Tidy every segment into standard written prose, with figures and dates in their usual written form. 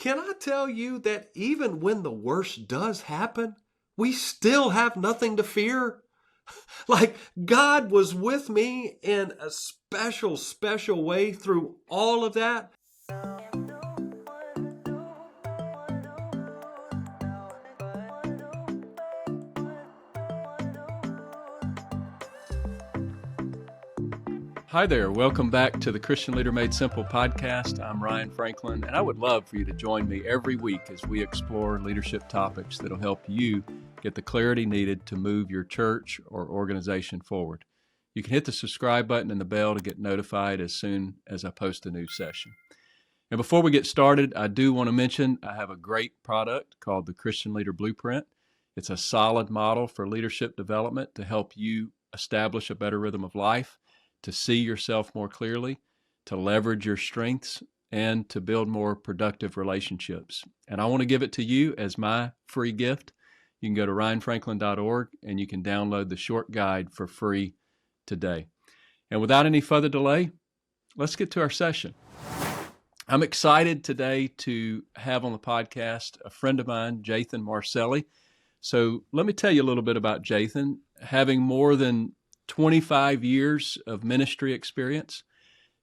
can I tell you that even when the worst does happen, we still have nothing to fear? Like, God was with me in a special, special way through all of that. Hi there. Welcome back to the Christian Leader Made Simple podcast. I'm Ryan Franklin, and I would love for you to join me every week as we explore leadership topics that will help you get the clarity needed to move your church or organization forward. You can hit the subscribe button and the bell to get notified as soon as I post a new session. And before we get started, I do want to mention I have a great product called the Christian Leader Blueprint. It's a solid model for leadership development to help you establish a better rhythm of life, to see yourself more clearly, to leverage your strengths, and to build more productive relationships. And I want to give it to you as my free gift. You can go to ryanfranklin.org and you can download the short guide for free today. And without any further delay, let's get to our session. I'm excited today to have on the podcast a friend of mine, Jathan Maricelli. So let me tell you a little bit about Jathan. Having more than 25 years of ministry experience,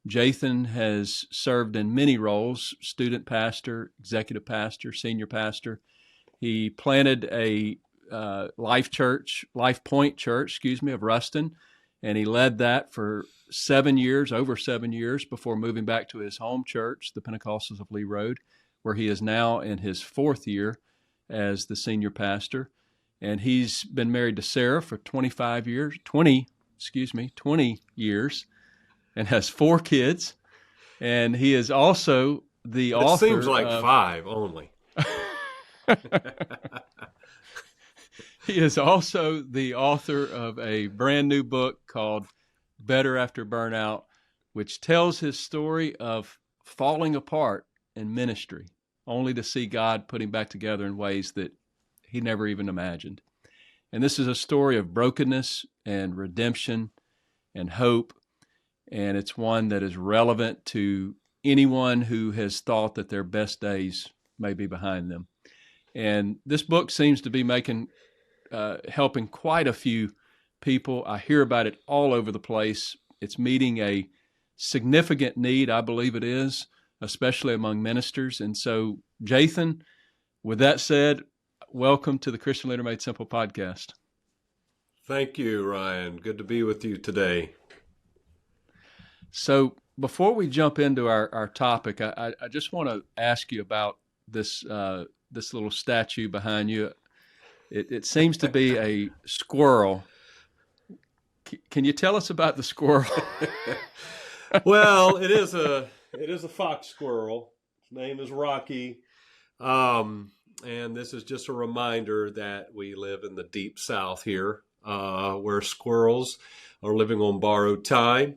Jathan has served in many roles: student pastor, executive pastor, senior pastor. He planted a Life Point Church, of Ruston, and he led that for over 7 years before moving back to his home church, the Pentecostals of Lee Road, where he is now in his fourth year as the senior pastor. And he's been married to Sarah for 20 years, and has 4 kids. And he is also the author. It seems like 5 only. He is also the author of a brand new book called Better After Burnout, which tells his story of falling apart in ministry, only to see God put him back together in ways that he never even imagined. And this is a story of brokenness and redemption and hope, and it's one that is relevant to anyone who has thought that their best days may be behind them. And this book seems to be helping quite a few people. I hear about it all over the place. It's meeting a significant need, I believe it is, especially among ministers. And so, Jathan, with that said, welcome to the Christian Leader Made Simple podcast. Thank you, Ryan. Good to be with you today. So before we jump into our topic, I just want to ask you about this little statue behind you. It seems to be a squirrel. Can you tell us about the squirrel? Well, it is a fox squirrel. His name is Rocky. And this is just a reminder that we live in the deep South here, where squirrels are living on borrowed time.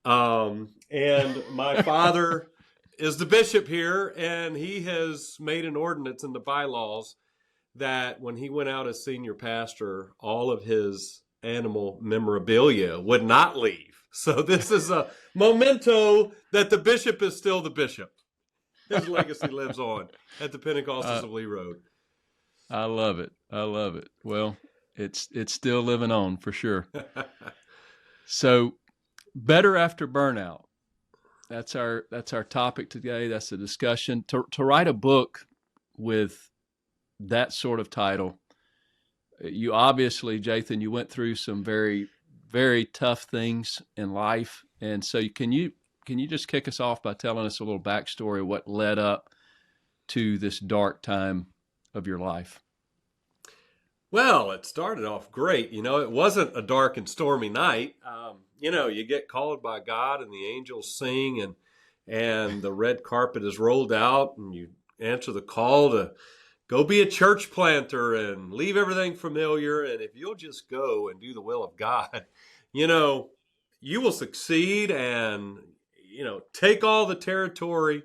And my father is the bishop here, and he has made an ordinance in the bylaws that when he went out as senior pastor, all of his animal memorabilia would not leave. So this is a memento that the bishop is still the bishop. His legacy lives on at the Pentecostals of Lee Road. I love it. Well, it's still living on for sure. So, Better After Burnout. That's our topic today. That's the discussion. To write a book with that sort of title, you obviously, Jathan, you went through some very, very tough things in life, and so can you just kick us off by telling us a little backstory of what led up to this dark time of your life? Well, it started off great. It wasn't a dark and stormy night. You get called by God and the angels sing and the red carpet is rolled out and you answer the call to go be a church planter and leave everything familiar. And if you'll just go and do the will of God, you will succeed and, take all the territory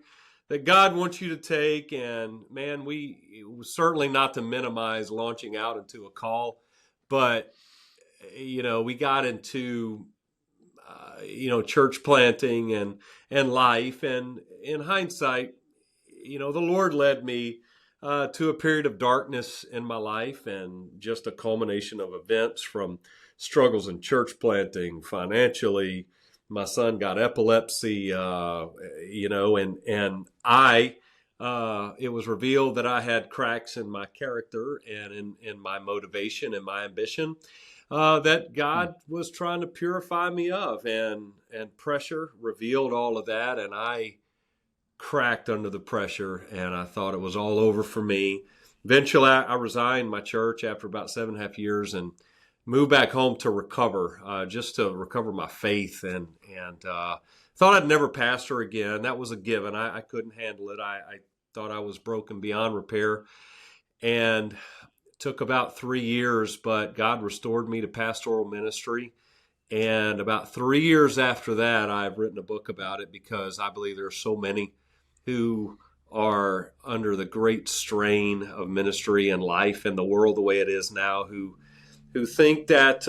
that God wants you to take. And man, it was certainly not to minimize launching out into a call, but, we got into, church planting and life. And in hindsight, the Lord led me to a period of darkness in my life, and just a culmination of events from struggles in church planting, financially. My son got epilepsy, and it was revealed that I had cracks in my character and in my motivation and my ambition that God was trying to purify me of, and pressure revealed all of that, and I cracked under the pressure, and I thought it was all over for me. Eventually, I resigned my church after about 7.5 years and moved back home to recover, just to recover my faith, and thought I'd never pastor again. That was a given. I couldn't handle it. I thought I was broken beyond repair, and took about 3 years, but God restored me to pastoral ministry. And about 3 years after that, I've written a book about it, because I believe there are so many who are under the great strain of ministry and life and the world the way it is now, who think that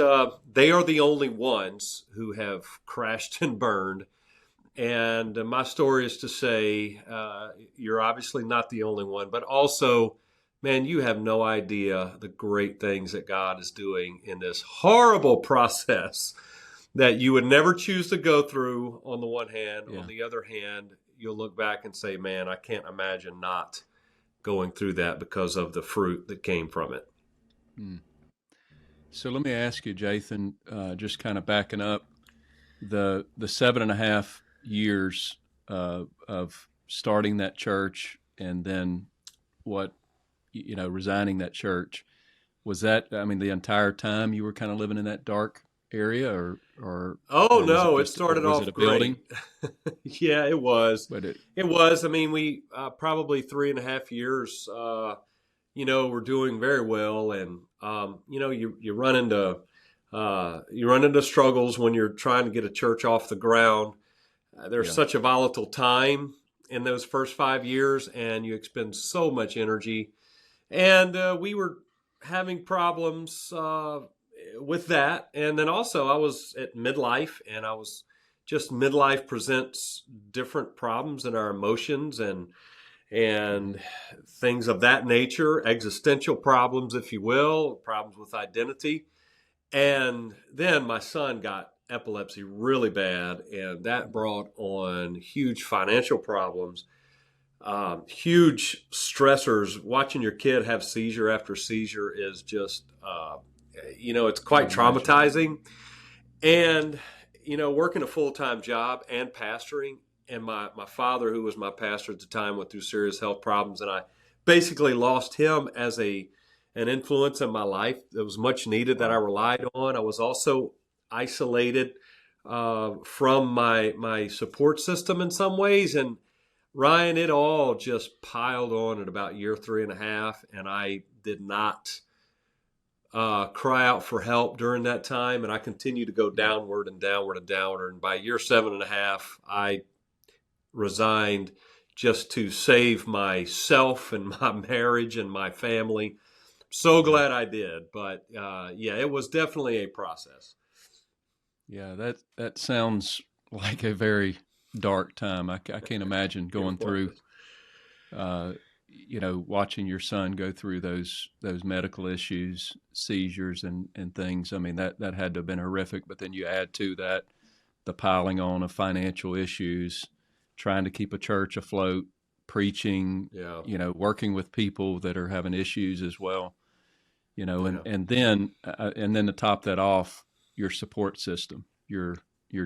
they are the only ones who have crashed and burned. And my story is to say, you're obviously not the only one, but also, man, you have no idea the great things that God is doing in this horrible process that you would never choose to go through on the one hand. Yeah. On the other hand, you'll look back and say, man, I can't imagine not going through that because of the fruit that came from it. So let me ask you, Jathan, just kind of backing up, the 7.5 years of starting that church, and then resigning that church, was that, the entire time you were kind of living in that dark area, or no, it started off a building? Yeah, it was. But it was. We probably 3.5 years. We're doing very well, and you run into struggles when you're trying to get a church off the ground. There's such a volatile time in those first 5 years, and you expend so much energy, and we were having problems with that. And then also I was at midlife, and midlife presents different problems in our emotions and things of that nature, existential problems, if you will, problems with identity. And then my son got epilepsy really bad, and that brought on huge financial problems, huge stressors. Watching your kid have seizure after seizure is just, it's quite traumatizing. And, working a full-time job and pastoring, and my father, who was my pastor at the time, went through serious health problems, and I basically lost him as an influence in my life that was much needed, that I relied on. I was also isolated from my support system in some ways. And Ryan, it all just piled on at about year 3.5, and I did not cry out for help during that time, and I continued to go downward and downward and downward. And by year 7.5, I resigned just to save myself and my marriage and my family. So glad I did. But it was definitely a process. Yeah, that sounds like a very dark time. I can't imagine going through, watching your son go through those medical issues, seizures and things. That had to have been horrific. But then you add to that the piling on of financial issues, trying to keep a church afloat, preaching, working with people that are having issues as well, and then to top that off, your support system, your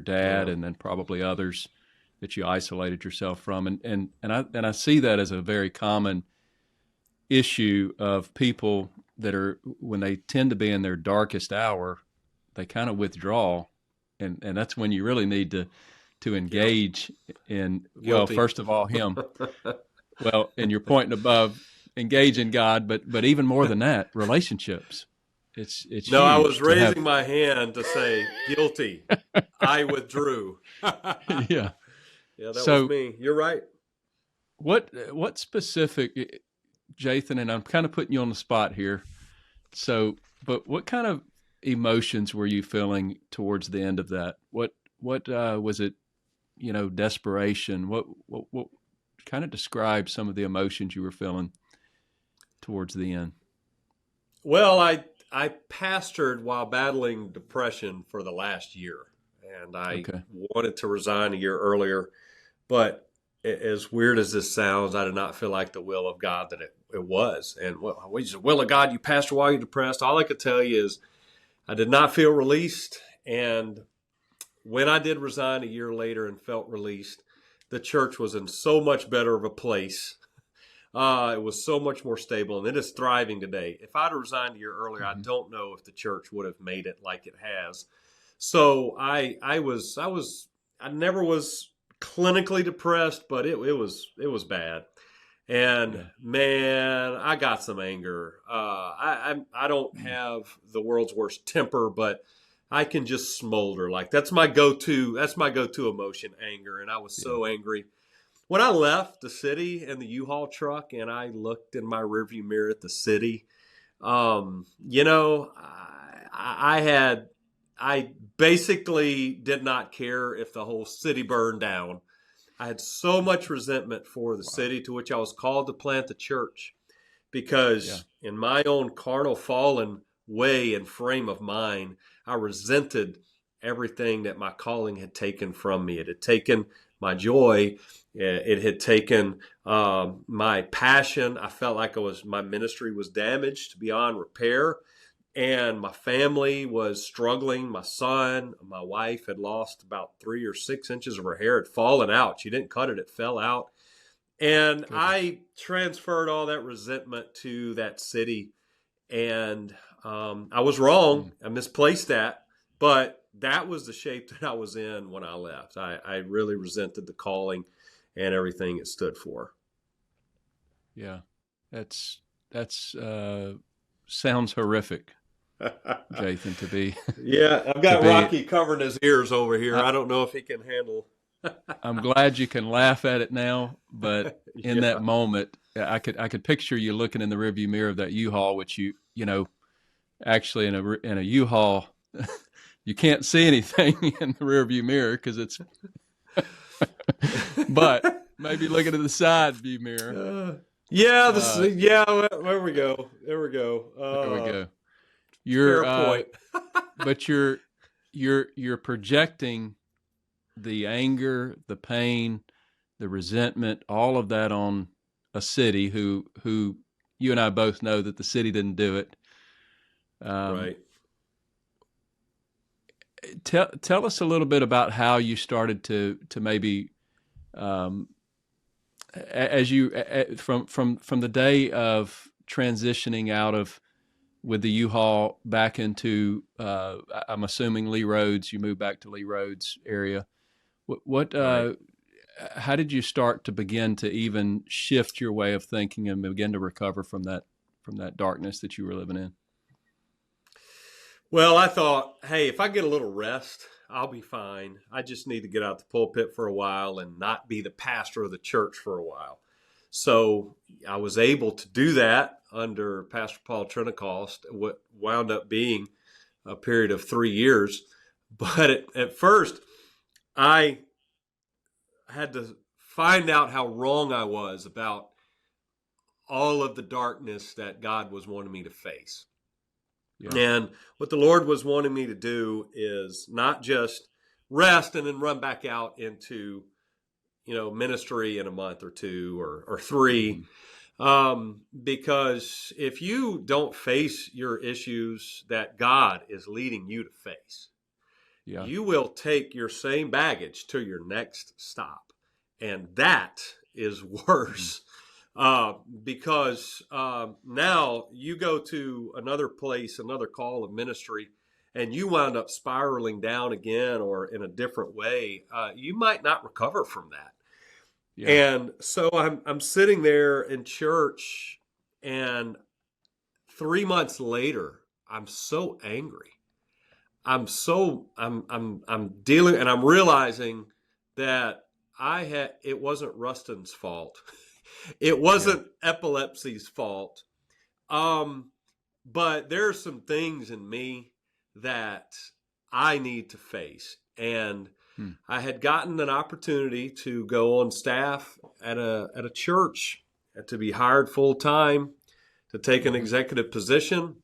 dad, and then probably others that you isolated yourself from. And I see that as a very common issue of people that are, when they tend to be in their darkest hour, they kind of withdraw. And that's when you really need to engage in, well, first of all, him. Well, and you're pointing above, engage in God, but even more than that, relationships. It's no, I was raising my hand to say guilty. I withdrew. Yeah, that was me. You're right. What specific, Jathan? And I'm kind of putting you on the spot here. So, but what kind of emotions were you feeling towards the end of that? What was it? Desperation. What kind of describe some of the emotions you were feeling towards the end. Well, I pastored while battling depression for the last year, and I wanted to resign a year earlier. But as weird as this sounds, I did not feel like the will of God that it was. And the will of God, you pastor while you're depressed. All I could tell you is I did not feel released. And when I did resign a year later and felt released, the church was in so much better of a place. It was so much more stable, and it is thriving today. If I'd resigned a year earlier, I don't know if the church would have made it like it has. So I never was clinically depressed, but it was bad. And man, I got some anger. I don't have the world's worst temper, but I can just smolder. Like that's my go-to emotion, anger. And I was so angry. When I left the city in the U-Haul truck and I looked in my rearview mirror at the city, I basically did not care if the whole city burned down. I had so much resentment for the city to which I was called to plant the church, because in my own carnal, fallen way and frame of mind, I resented everything that my calling had taken from me. It had taken my joy. It had taken my passion. I felt like my ministry was damaged beyond repair, and my family was struggling. My son, my wife had lost about 3 or 6 inches of her hair. It had fallen out. She didn't cut it. It fell out. And I transferred all that resentment to that city. And I was wrong. I misplaced that. But that was the shape that I was in when I left. I really resented the calling and everything it stood for. Yeah, that's sounds horrific, Jathan, to be. Yeah, I've got Rocky covering his ears over here. I don't know if he can handle. I'm glad you can laugh at it now, but in that moment, I could picture you looking in the rearview mirror of that U-Haul, which you actually in a U-Haul, you can't see anything in the rearview mirror because it's. But maybe looking at the side view mirror. There we go. There we go. Fair point. But you're projecting the anger, the pain, the resentment, all of that on a city who you and I both know that the city didn't do it. Right. Tell us a little bit about how you started to maybe, as you from the day of transitioning out of with the U-Haul back into, I'm assuming Lee Roads. You moved back to Lee Roads area. How did you start to begin to even shift your way of thinking and begin to recover from that darkness that you were living in? Well, I thought, hey, if I get a little rest, I'll be fine. I just need to get out the pulpit for a while and not be the pastor of the church for a while. So I was able to do that under Pastor Paul Trinacost, what wound up being a period of 3 years. But at first, I had to find out how wrong I was about all of the darkness that God was wanting me to face. Yeah. And what the Lord was wanting me to do is not just rest and then run back out into, ministry in a month or 2 or 3. Because if you don't face your issues that God is leading you to face, you will take your same baggage to your next stop. And that is worse. Because now you go to another place, another call of ministry, and you wind up spiraling down again or in a different way, you might not recover from that. Yeah. And so I'm sitting there in church, and 3 months later, I'm so angry. I'm dealing, and I'm realizing that it wasn't Rustin's fault. It wasn't epilepsy's fault. But there are some things in me that I need to face. And I had gotten an opportunity to go on staff at a church, to be hired full time, to take an executive position.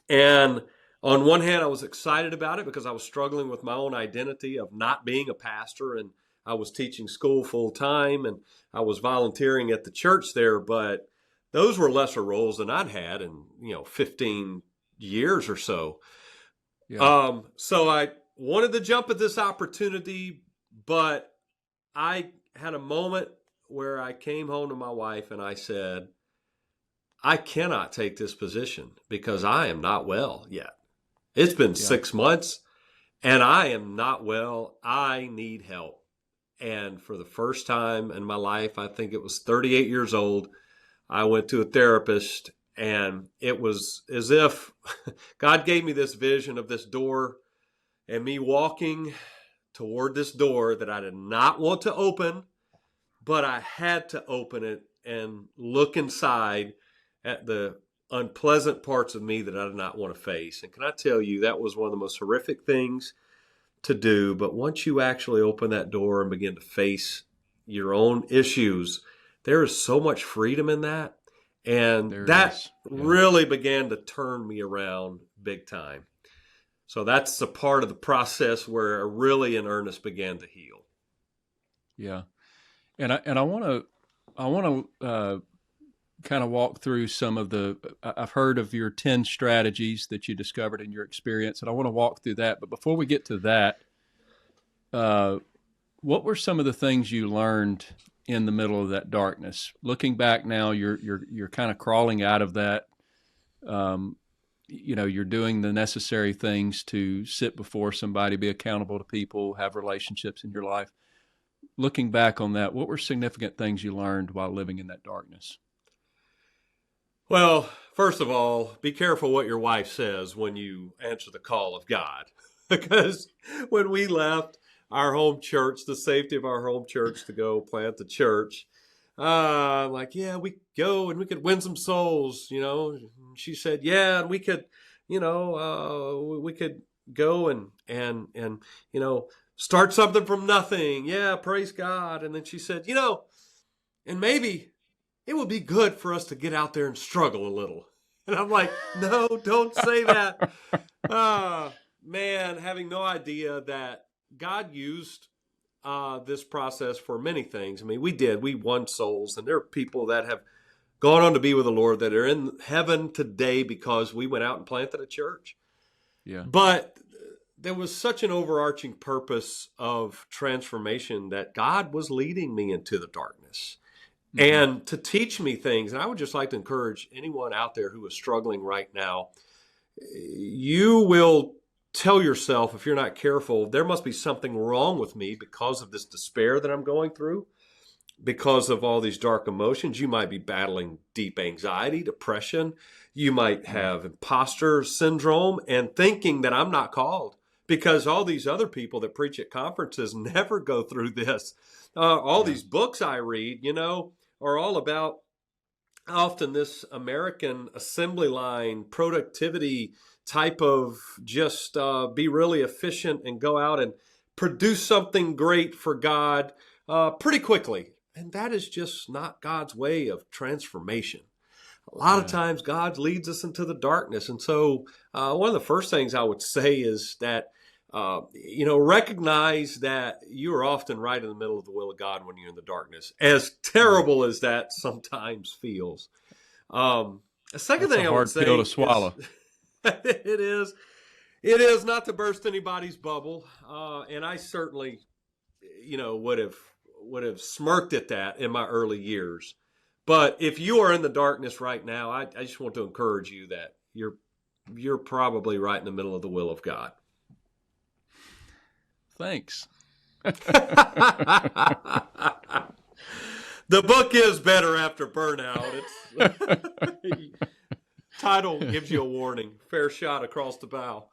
And on one hand, I was excited about it because I was struggling with my own identity of not being a pastor, and I was teaching school full time, and I was volunteering at the church there, but those were lesser roles than I'd had in 15 years or so. Yeah. So I wanted to jump at this opportunity, but I had a moment where I came home to my wife and I said, I cannot take this position because I am not well yet. It's been 6 months and I am not well. I need help. And for the first time in my life, I think it was 38 years old, I went to a therapist, and it was as if God gave me this vision of this door and me walking toward this door that I did not want to open, but I had to open it and look inside at the unpleasant parts of me that I did not want to face. And can I tell you, that was one of the most horrific things to do. But once you actually open that door and begin to face your own issues, there is so much freedom in that. And that really began to turn me around big time. So that's the part of the process where I really in earnest began to heal. Yeah. And I want to kind of walk through some of I've heard of your 10 strategies that you discovered in your experience, and I want to walk through that. But before we get to that, what were some of the things you learned in the middle of that darkness? Looking back now, you're kind of crawling out of that. You're doing the necessary things to sit before somebody, be accountable to people, have relationships in your life. Looking back on that, what were significant things you learned while living in that darkness? Well, first of all, be careful what your wife says when you answer the call of God. Because when we left our home church, the safety of our home church, to go plant the church, I'm like, yeah, we go and we could win some souls, She said, yeah, and we could, we could go and start something from nothing. Yeah, praise God. And then she said, and maybe it would be good for us to get out there and struggle a little. And I'm like, no, don't say that. Man, having no idea that God used this process for many things. I mean, we won souls, and there are people that have gone on to be with the Lord that are in heaven today because we went out and planted a church. Yeah. But there was such an overarching purpose of transformation that God was leading me into the darkness and to teach me things. And I would just like to encourage anyone out there who is struggling right now, you will tell yourself, if you're not careful, there must be something wrong with me because of this despair that I'm going through, because of all these dark emotions. You might be battling deep anxiety, depression. You might have imposter syndrome and thinking that I'm not called because all these other people that preach at conferences never go through this. All these books I read, are all about often this American assembly line productivity type of just be really efficient and go out and produce something great for God pretty quickly. And that is just not God's way of transformation. A lot of times God leads us into the darkness. And so one of the first things I would say is that, recognize that you are often right in the middle of the will of God when you're in the darkness, as terrible as that sometimes feels. A second thing I would say, hard pill to swallow. It is not to burst anybody's bubble. And I certainly, would have smirked at that in my early years. But if you are in the darkness right now, I just want to encourage you that you're probably right in the middle of the will of God. Thanks. The book is Better After Burnout. It's title gives you a warning. Fair shot across the bow.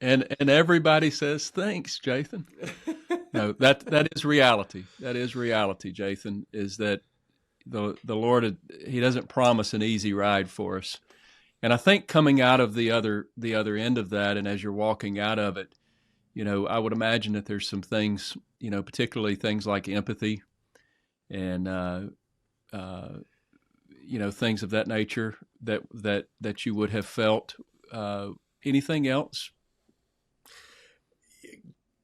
And everybody says thanks, Jathan. No, that is reality. That is reality, Jathan, is that the Lord, He doesn't promise an easy ride for us. And I think coming out of the other end of that, and as you're walking out of it, I would imagine that there's some things, particularly things like empathy and, things of that nature that you would have felt. Anything else?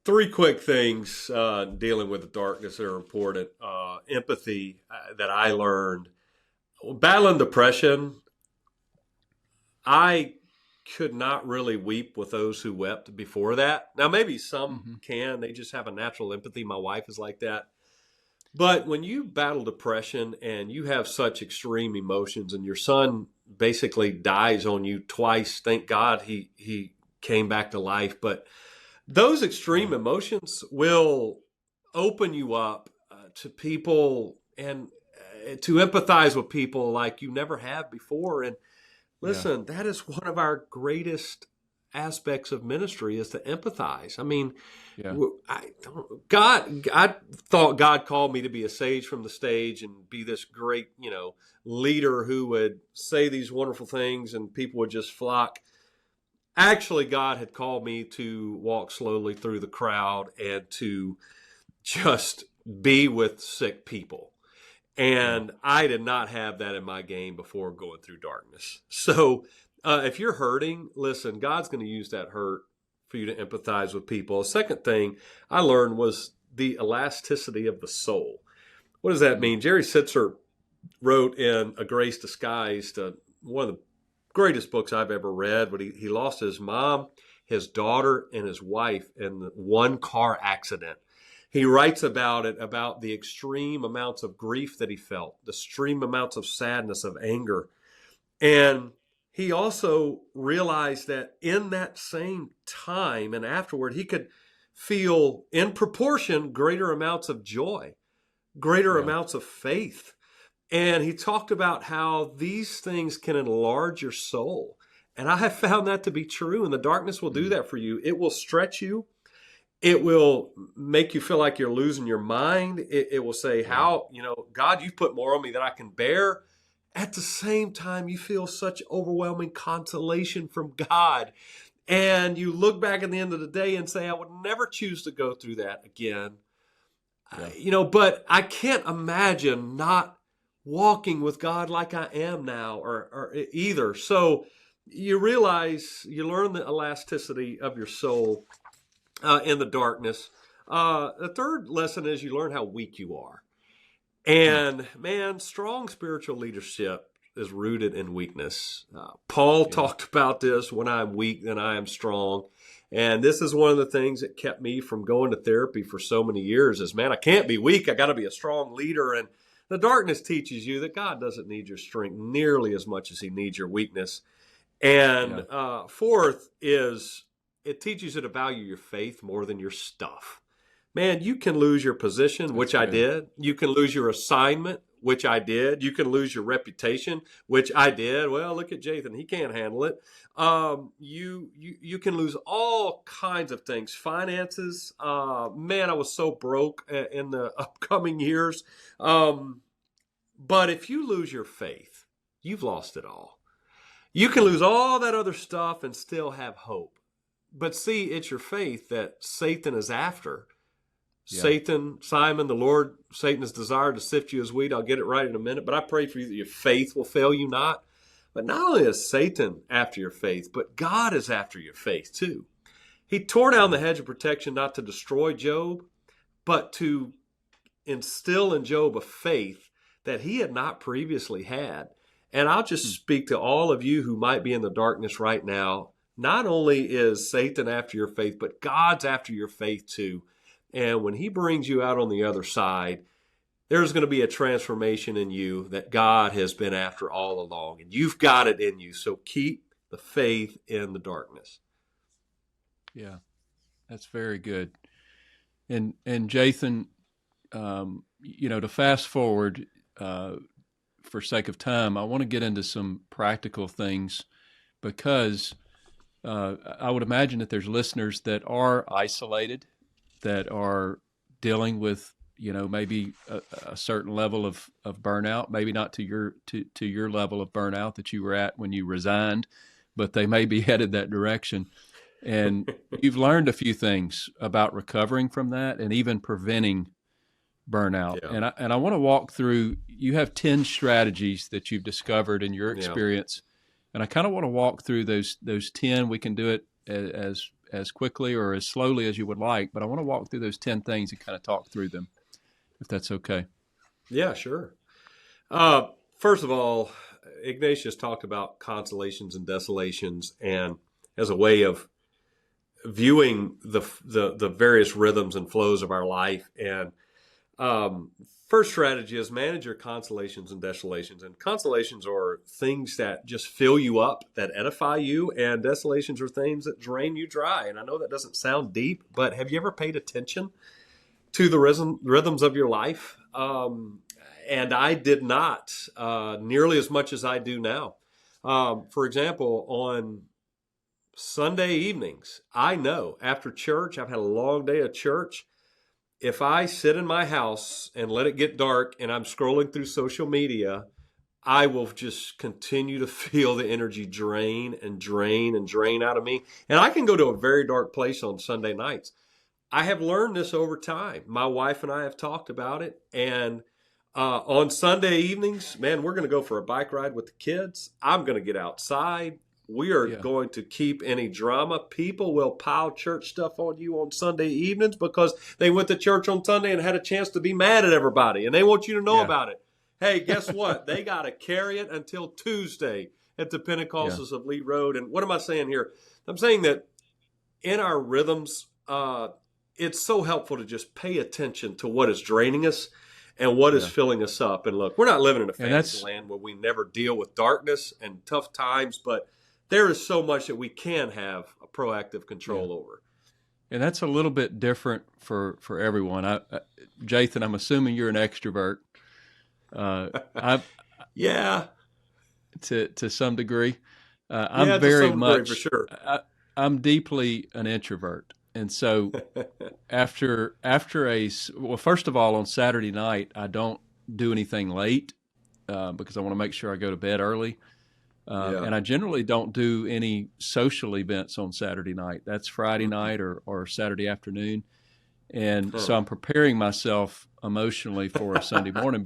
Three quick things dealing with the darkness that are important. Empathy that I learned. Battling depression, I could not really weep with those who wept before that. Now, maybe some can. They just have a natural empathy. My wife is like that. But when you battle depression and you have such extreme emotions and your son basically dies on you twice, thank God he came back to life. But those extreme emotions will open you up to people and to empathize with people like you never have before. And listen, that is one of our greatest aspects of ministry is to empathize. I mean, I thought God called me to be a sage from the stage and be this great, leader who would say these wonderful things and people would just flock. Actually, God had called me to walk slowly through the crowd and to just be with sick people. And I did not have that in my game before going through darkness. So if you're hurting, listen, God's going to use that hurt for you to empathize with people. A second thing I learned was the elasticity of the soul. What does that mean? Jerry Sitzer wrote in A Grace Disguised, one of the greatest books I've ever read, but he lost his mom, his daughter, and his wife in one car accident. He writes about it, about the extreme amounts of grief that he felt, the extreme amounts of sadness, of anger. And he also realized that in that same time and afterward, he could feel in proportion greater amounts of joy, greater amounts of faith. And he talked about how these things can enlarge your soul. And I have found that to be true. And the darkness will do that for you. It will stretch you. It will make you feel like you're losing your mind. It will say, how, God, you've put more on me than I can bear. At the same time, you feel such overwhelming consolation from God. And you look back at the end of the day and say, I would never choose to go through that again. But I can't imagine not walking with God like I am now or either. So you realize, you learn the elasticity of your soul in the darkness. The third lesson is you learn how weak you are. And man, strong spiritual leadership is rooted in weakness. Paul talked about this: when I'm weak, then I am strong. And this is one of the things that kept me from going to therapy for so many years is, man, I can't be weak. I got to be a strong leader. And the darkness teaches you that God doesn't need your strength nearly as much as he needs your weakness. And fourth is it teaches you to value your faith more than your stuff. Man, you can lose your position, which I did. You can lose your assignment, which I did. You can lose your reputation, which I did. Well, look at Jathan. He can't handle it. You can lose all kinds of things. Finances. Man, I was so broke in the upcoming years. But if you lose your faith, you've lost it all. You can lose all that other stuff and still have hope. But see, it's your faith that Satan is after. Simon, the Lord, Satan has desired to sift you as wheat. I'll get it right in a minute. But I pray for you that your faith will fail you not. But not only is Satan after your faith, but God is after your faith too. He tore down the hedge of protection not to destroy Job, but to instill in Job a faith that he had not previously had. And I'll just speak to all of you who might be in the darkness right now. Not only is Satan after your faith, but God's after your faith too. And when he brings you out on the other side, there's going to be a transformation in you that God has been after all along. And you've got it in you. So keep the faith in the darkness. Yeah, that's very good. And Jathan, to fast forward, for sake of time, I want to get into some practical things because I would imagine that there's listeners that are isolated, that are dealing with, maybe a certain level of burnout, maybe not to your level of burnout that you were at when you resigned, but they may be headed that direction. And you've learned a few things about recovering from that and even preventing burnout. Yeah. And I want to walk through, you have 10 strategies that you've discovered in your experience. And I kind of want to walk through those 10. We can do it as quickly or as slowly as you would like, but I want to walk through those 10 things and kind of talk through them, if that's okay. Yeah, sure. First of all, Ignatius talked about consolations and desolations, and as a way of viewing the various rhythms and flows of our life. And first strategy is manage your consolations and desolations. And consolations are things that just fill you up, that edify you, and desolations are things that drain you dry. And I know that doesn't sound deep, but have you ever paid attention to the rhythms of your life? And I did not nearly as much as I do now. For example, on Sunday evenings, I know after church, I've had a long day of church. If I sit in my house and let it get dark and I'm scrolling through social media, I will just continue to feel the energy drain and drain and drain out of me. And I can go to a very dark place on Sunday nights. I have learned this over time. My wife and I have talked about it. And on Sunday evenings, man, we're going to go for a bike ride with the kids. I'm going to get outside. We are going to keep any drama. People will pile church stuff on you on Sunday evenings because they went to church on Sunday and had a chance to be mad at everybody. And they want you to know about it. Hey, guess what? They got to carry it until Tuesday at the Pentecostals of Lee Road. And what am I saying here? I'm saying that in our rhythms, it's so helpful to just pay attention to what is draining us and what is filling us up. And look, we're not living in a fantasy land where we never deal with darkness and tough times, but there is so much that we can have a proactive control over. And that's a little bit different for everyone. Jathan, I'm assuming you're an extrovert. To some degray. I'm very much, for sure. I'm deeply an introvert. And so first of all, on Saturday night, I don't do anything late because I want to make sure I go to bed early. And I generally don't do any social events on Saturday night. That's Friday night or Saturday afternoon. And so I'm preparing myself emotionally for a Sunday morning.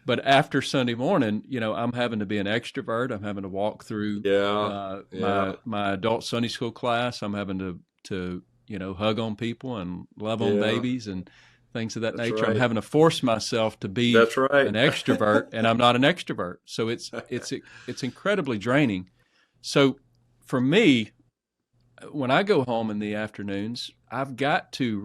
But after Sunday morning, I'm having to be an extrovert. I'm having to walk through my adult Sunday school class. I'm having to hug on people and love on babies and things of that nature. Right. I'm having to force myself to be an extrovert, and I'm not an extrovert. So it's incredibly draining. So for me, when I go home in the afternoons, I've got to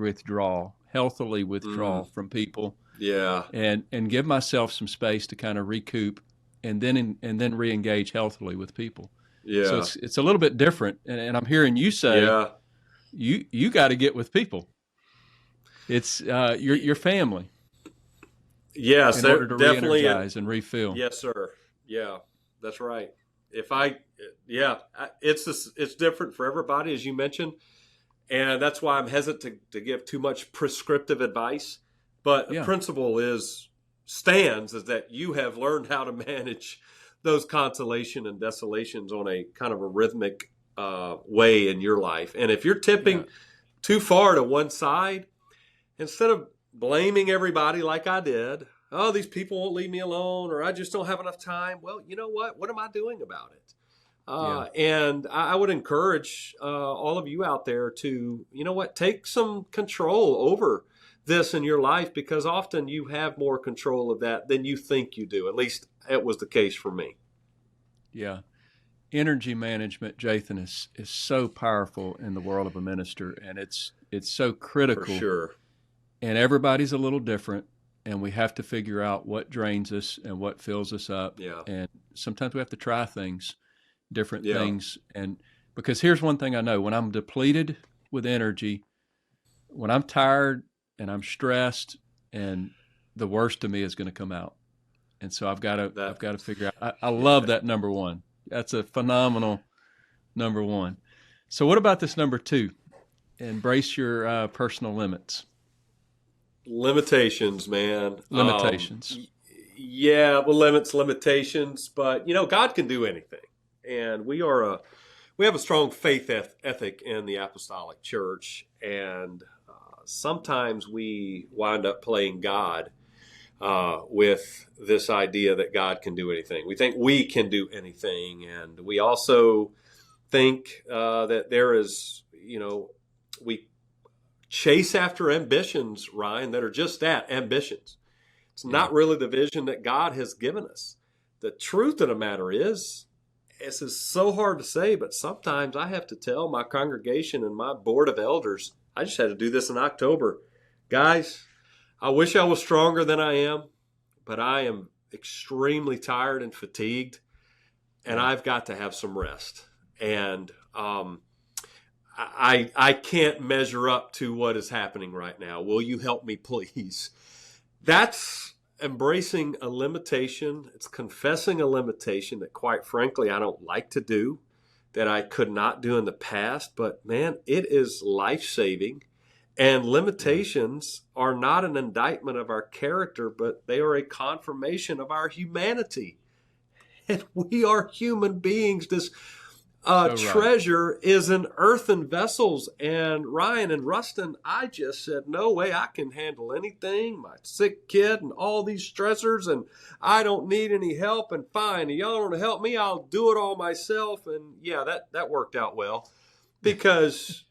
healthily withdraw from people. Yeah. And give myself some space to kind of recoup and then re-engage healthily with people. Yeah. So it's a little bit different. And I'm hearing you say you got to get with people. It's your family. Yes, in order to definitely re-energize and refill. Yes, sir. Yeah, that's right. It's different for everybody, as you mentioned, and that's why I'm hesitant to give too much prescriptive advice. But the principle stands is that you have learned how to manage those consolation and desolations on a kind of a rhythmic way in your life. And if you're tipping too far to one side, instead of blaming everybody like I did, oh, these people won't leave me alone, or I just don't have enough time. Well, you know what? What am I doing about it? And I would encourage all of you out there to, take some control over this in your life, because often you have more control of that than you think you do. At least it was the case for me. Yeah. Energy management, Jathan, is so powerful in the world of a minister, and it's so critical. For sure. And everybody's a little different, and we have to figure out what drains us and what fills us up. Yeah. And sometimes we have to try different things. And because here's one thing I know, when I'm depleted with energy, when I'm tired and I'm stressed, and the worst of me is going to come out. And so I've got to figure out. I love that number one. That's a phenomenal number one. So what about this number two? Embrace your personal limits. Limitations, man. Limitations. Limitations, but God can do anything. And we we have a strong faith ethic in the apostolic church, and sometimes we wind up playing God with this idea that God can do anything. We think we can do anything, and we also think that there is, we chase after ambitions, Ryan, that are just that, ambitions. It's not really the vision that God has given us. The truth of the matter is, this is so hard to say, but sometimes I have to tell my congregation and my board of elders, I just had to do this in October. Guys, I wish I was stronger than I am, but I am extremely tired and fatigued, and I've got to have some rest. And I can't measure up to what is happening right now. Will you help me, please? That's embracing a limitation. It's confessing a limitation that, quite frankly, I don't like to do, that I could not do in the past. But, man, it is life-saving. And limitations are not an indictment of our character, but they are a confirmation of our humanity. And we are human beings. This treasure is in earthen vessels. And Ryan and Rustin, I just said, no way I can handle anything. My sick kid and all these stressors, and I don't need any help. And fine, y'all want to help me, I'll do it all myself. And yeah, that worked out well, because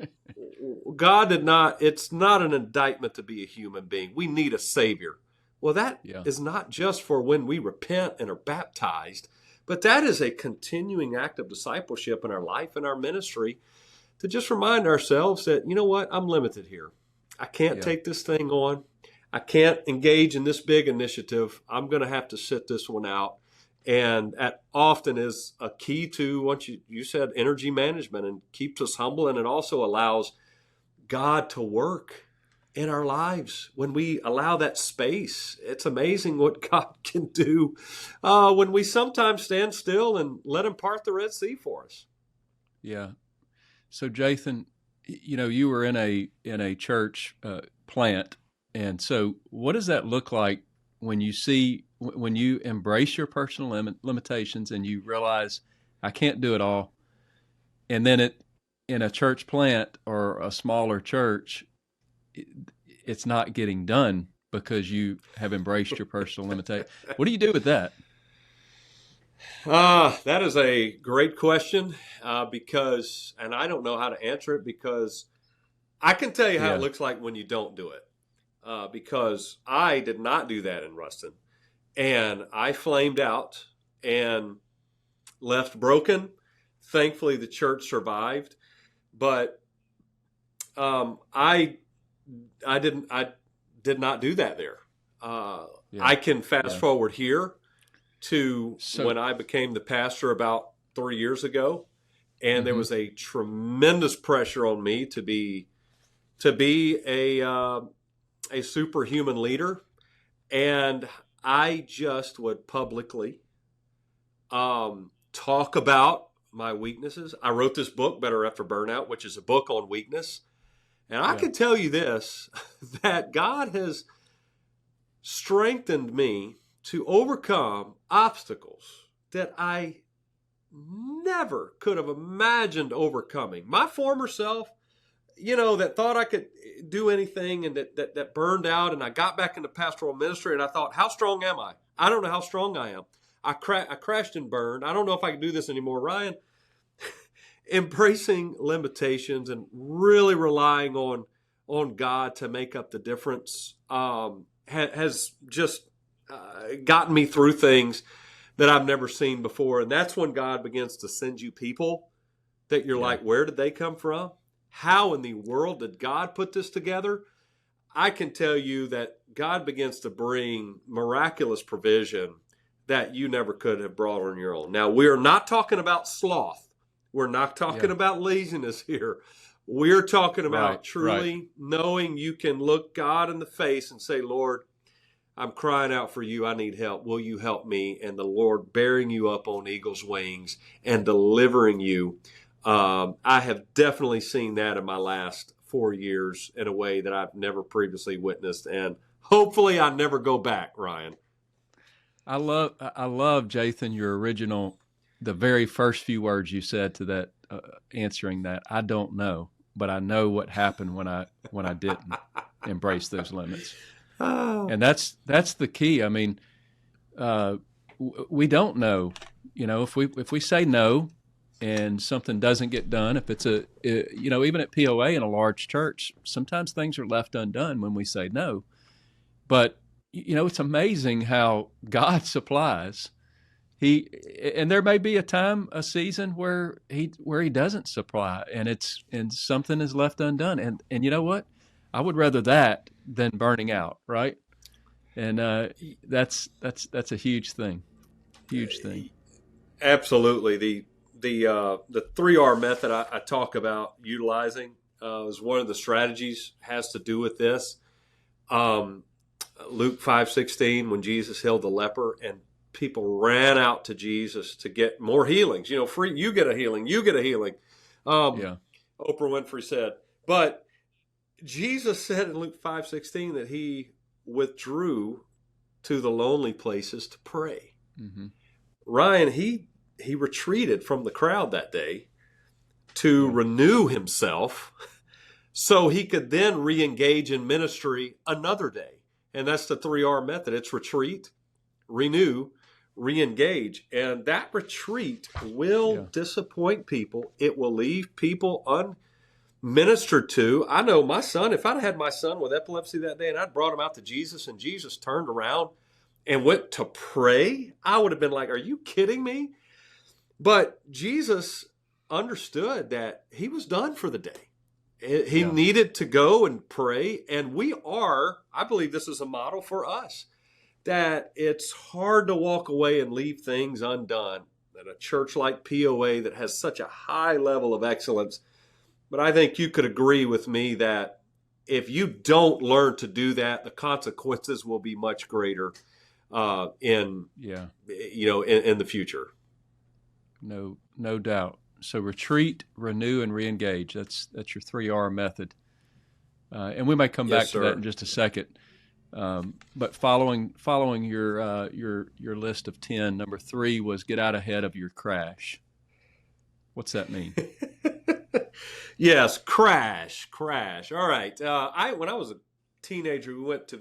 God did not, it's not an indictment to be a human being. We need a Savior. Well, that is not just for when we repent and are baptized, but that is a continuing act of discipleship in our life and our ministry, to just remind ourselves that, you know what, I'm limited here. I can't take this thing on. I can't engage in this big initiative. I'm going to have to sit this one out. And that often is a key to what you said, energy management, and keeps us humble. And it also allows God to work in our lives when we allow that space. It's amazing what God can do when we sometimes stand still and let Him part the Red Sea for us. Yeah. So Jathan, you were in a church plant, and so what does that look like when you embrace your personal limitations and you realize I can't do it all, and then in a church plant or a smaller church, it's not getting done because you have embraced your personal limitation. What do you do with that? That is a great question, because, and I don't know how to answer it, because I can tell you how it looks like when you don't do it, because I did not do that in Ruston, and I flamed out and left broken. Thankfully, the church survived, but I did not do that there. I can fast forward here to when I became the pastor about 3 years ago, and there was a tremendous pressure on me to be a superhuman leader, and I just would publicly talk about my weaknesses. I wrote this book, Better After Burnout, which is a book on weakness. And I can tell you this, that God has strengthened me to overcome obstacles that I never could have imagined overcoming. My former self, that thought I could do anything, and that burned out, and I got back into pastoral ministry, and I thought, how strong am I? I don't know how strong I am. I crashed and burned. I don't know if I can do this anymore. Ryan, embracing limitations and really relying on God to make up the difference has just gotten me through things that I've never seen before. And that's when God begins to send you people that you're like, where did they come from? How in the world did God put this together? I can tell you that God begins to bring miraculous provision that you never could have brought on your own. Now, we're not talking about sloth. We're not talking about laziness here. We're talking about truly knowing you can look God in the face and say, Lord, I'm crying out for you. I need help. Will you help me? And the Lord bearing you up on eagle's wings and delivering you. I have definitely seen that in my last 4 years in a way that I've never previously witnessed. And hopefully I never go back, Ryan. I love Jathan, your original, the very first few words you said to answering that. I don't know, but I know what happened when I didn't embrace those limits. Oh. And that's the key. I mean, we don't know. If we say no and something doesn't get done, if it's even at POA in a large church, sometimes things are left undone when we say no. But it's amazing how God supplies. And there may be a season where he doesn't supply, and something is left undone. And you know what? I would rather that than burning out, right? And that's a huge thing. Huge thing. Absolutely. The 3R method I talk about utilizing is one of the strategies, has to do with this. Luke 5:16, when Jesus healed the leper and people ran out to Jesus to get more healings. Free, you get a healing, you get a healing. Oprah Winfrey said, but Jesus said in Luke 5:16 that he withdrew to the lonely places to pray. Mm-hmm. Ryan, he retreated from the crowd that day to renew himself so he could then re-engage in ministry another day. And that's the 3R method. It's retreat, renew, re-engage. And that retreat will disappoint people. It will leave people unministered to. I know my son, if I'd had my son with epilepsy that day and I'd brought him out to Jesus and Jesus turned around and went to pray, I would have been like, are you kidding me? But Jesus understood that he was done for the day. He needed to go and pray. And I believe this is a model for us, that it's hard to walk away and leave things undone at a church like POA that has such a high level of excellence. But I think you could agree with me that if you don't learn to do that, the consequences will be much greater in the future. No doubt. So retreat, renew, and reengage. That's your 3R method. And we may come back to that in just a second. But following your list of 10, number 3 was get out ahead of your crash. What's that mean? Yes, crash. All right. When I was a teenager, we went on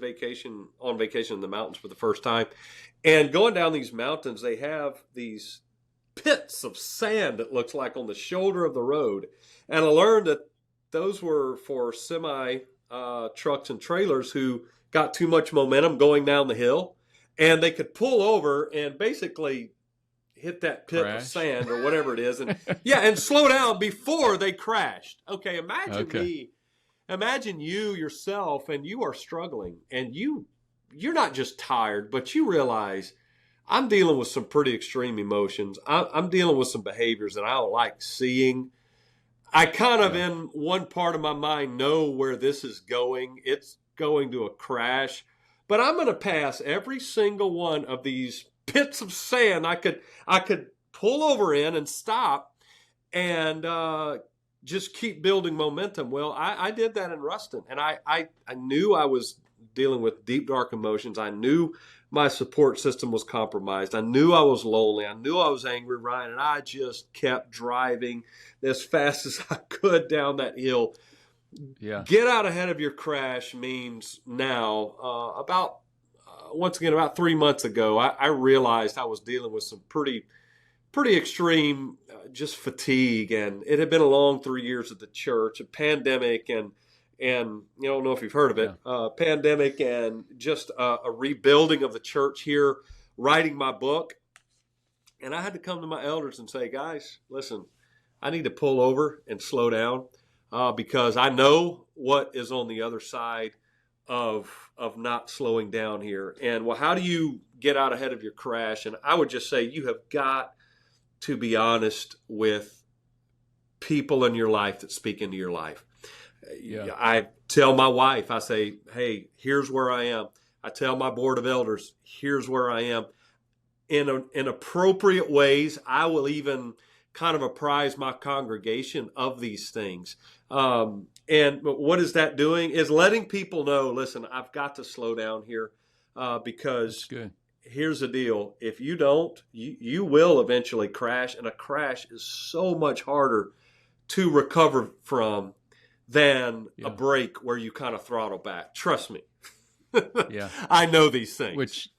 vacation in the mountains for the first time. And going down these mountains, they have these pits of sand, it looks like, on the shoulder of the road. And I learned that those were for semi trucks and trailers who got too much momentum going down the hill, and they could pull over and basically hit that pit of sand or whatever it is, and slow down before they crashed. Okay, imagine you yourself, and you are struggling, and you're not just tired, but you realize, I'm dealing with some pretty extreme emotions. I'm dealing with some behaviors that I don't like seeing. I kind of, in one part of my mind, know where this is going. It's going to a crash. But I'm going to pass every single one of these pits of sand I could pull over in and stop and just keep building momentum. Well, I did that in Ruston. And I knew I was dealing with deep, dark emotions. I knew my support system was compromised. I knew I was lonely. I knew I was angry, Ryan, and I just kept driving as fast as I could down that hill. Yeah. Get out ahead of your crash means now, about 3 months ago, I realized I was dealing with some pretty extreme just fatigue, and it had been a long 3 years at the church, a pandemic, and you don't know if you've heard of it, pandemic, and just a rebuilding of the church here, writing my book. And I had to come to my elders and say, guys, listen, I need to pull over and slow down because I know what is on the other side of not slowing down here. And well, how do you get out ahead of your crash? And I would just say you have got to be honest with people in your life that speak into your life. Yeah. I tell my wife, I say, hey, here's where I am. I tell my board of elders, here's where I am. In appropriate ways, I will even kind of apprise my congregation of these things. And what is that doing? Is letting people know, listen, I've got to slow down here because here's the deal. If you don't, you will eventually crash, and a crash is so much harder to recover from than a break where you kind of throttle back. Trust me. Yeah. I know these things.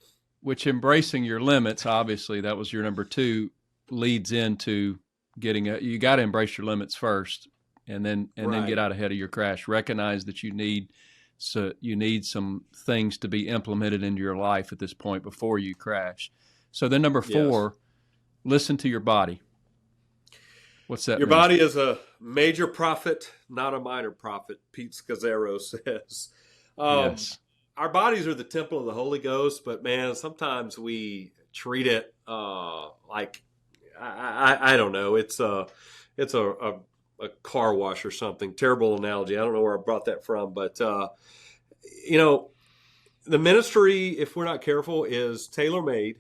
Which embracing your limits, obviously, that was your number 2, leads into getting you got to embrace your limits first, and then get out ahead of your crash. Recognize that you need some things to be implemented into your life at this point before you crash. So then number 4, listen to your body. What's that? Your mean? body is a major prophet, not a minor prophet, Pete Scazzaro says. Yes. Our bodies are the temple of the Holy Ghost, but man, sometimes we treat it like I don't know. It's a car wash or something. Terrible analogy. I don't know where I brought that from, but you know, the ministry, if we're not careful, is tailor-made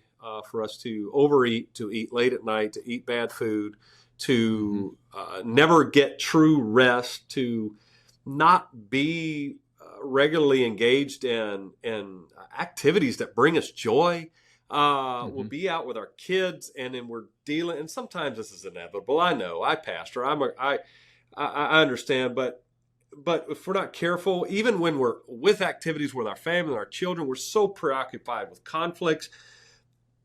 for us to overeat, to eat late at night, to eat bad food, to never get true rest, to not be regularly engaged in activities that bring us joy. We'll be out with our kids, and then we're dealing. And sometimes this is inevitable. I know. I pastor. I understand. But if we're not careful, even when we're with activities with our family and our children, we're so preoccupied with conflicts.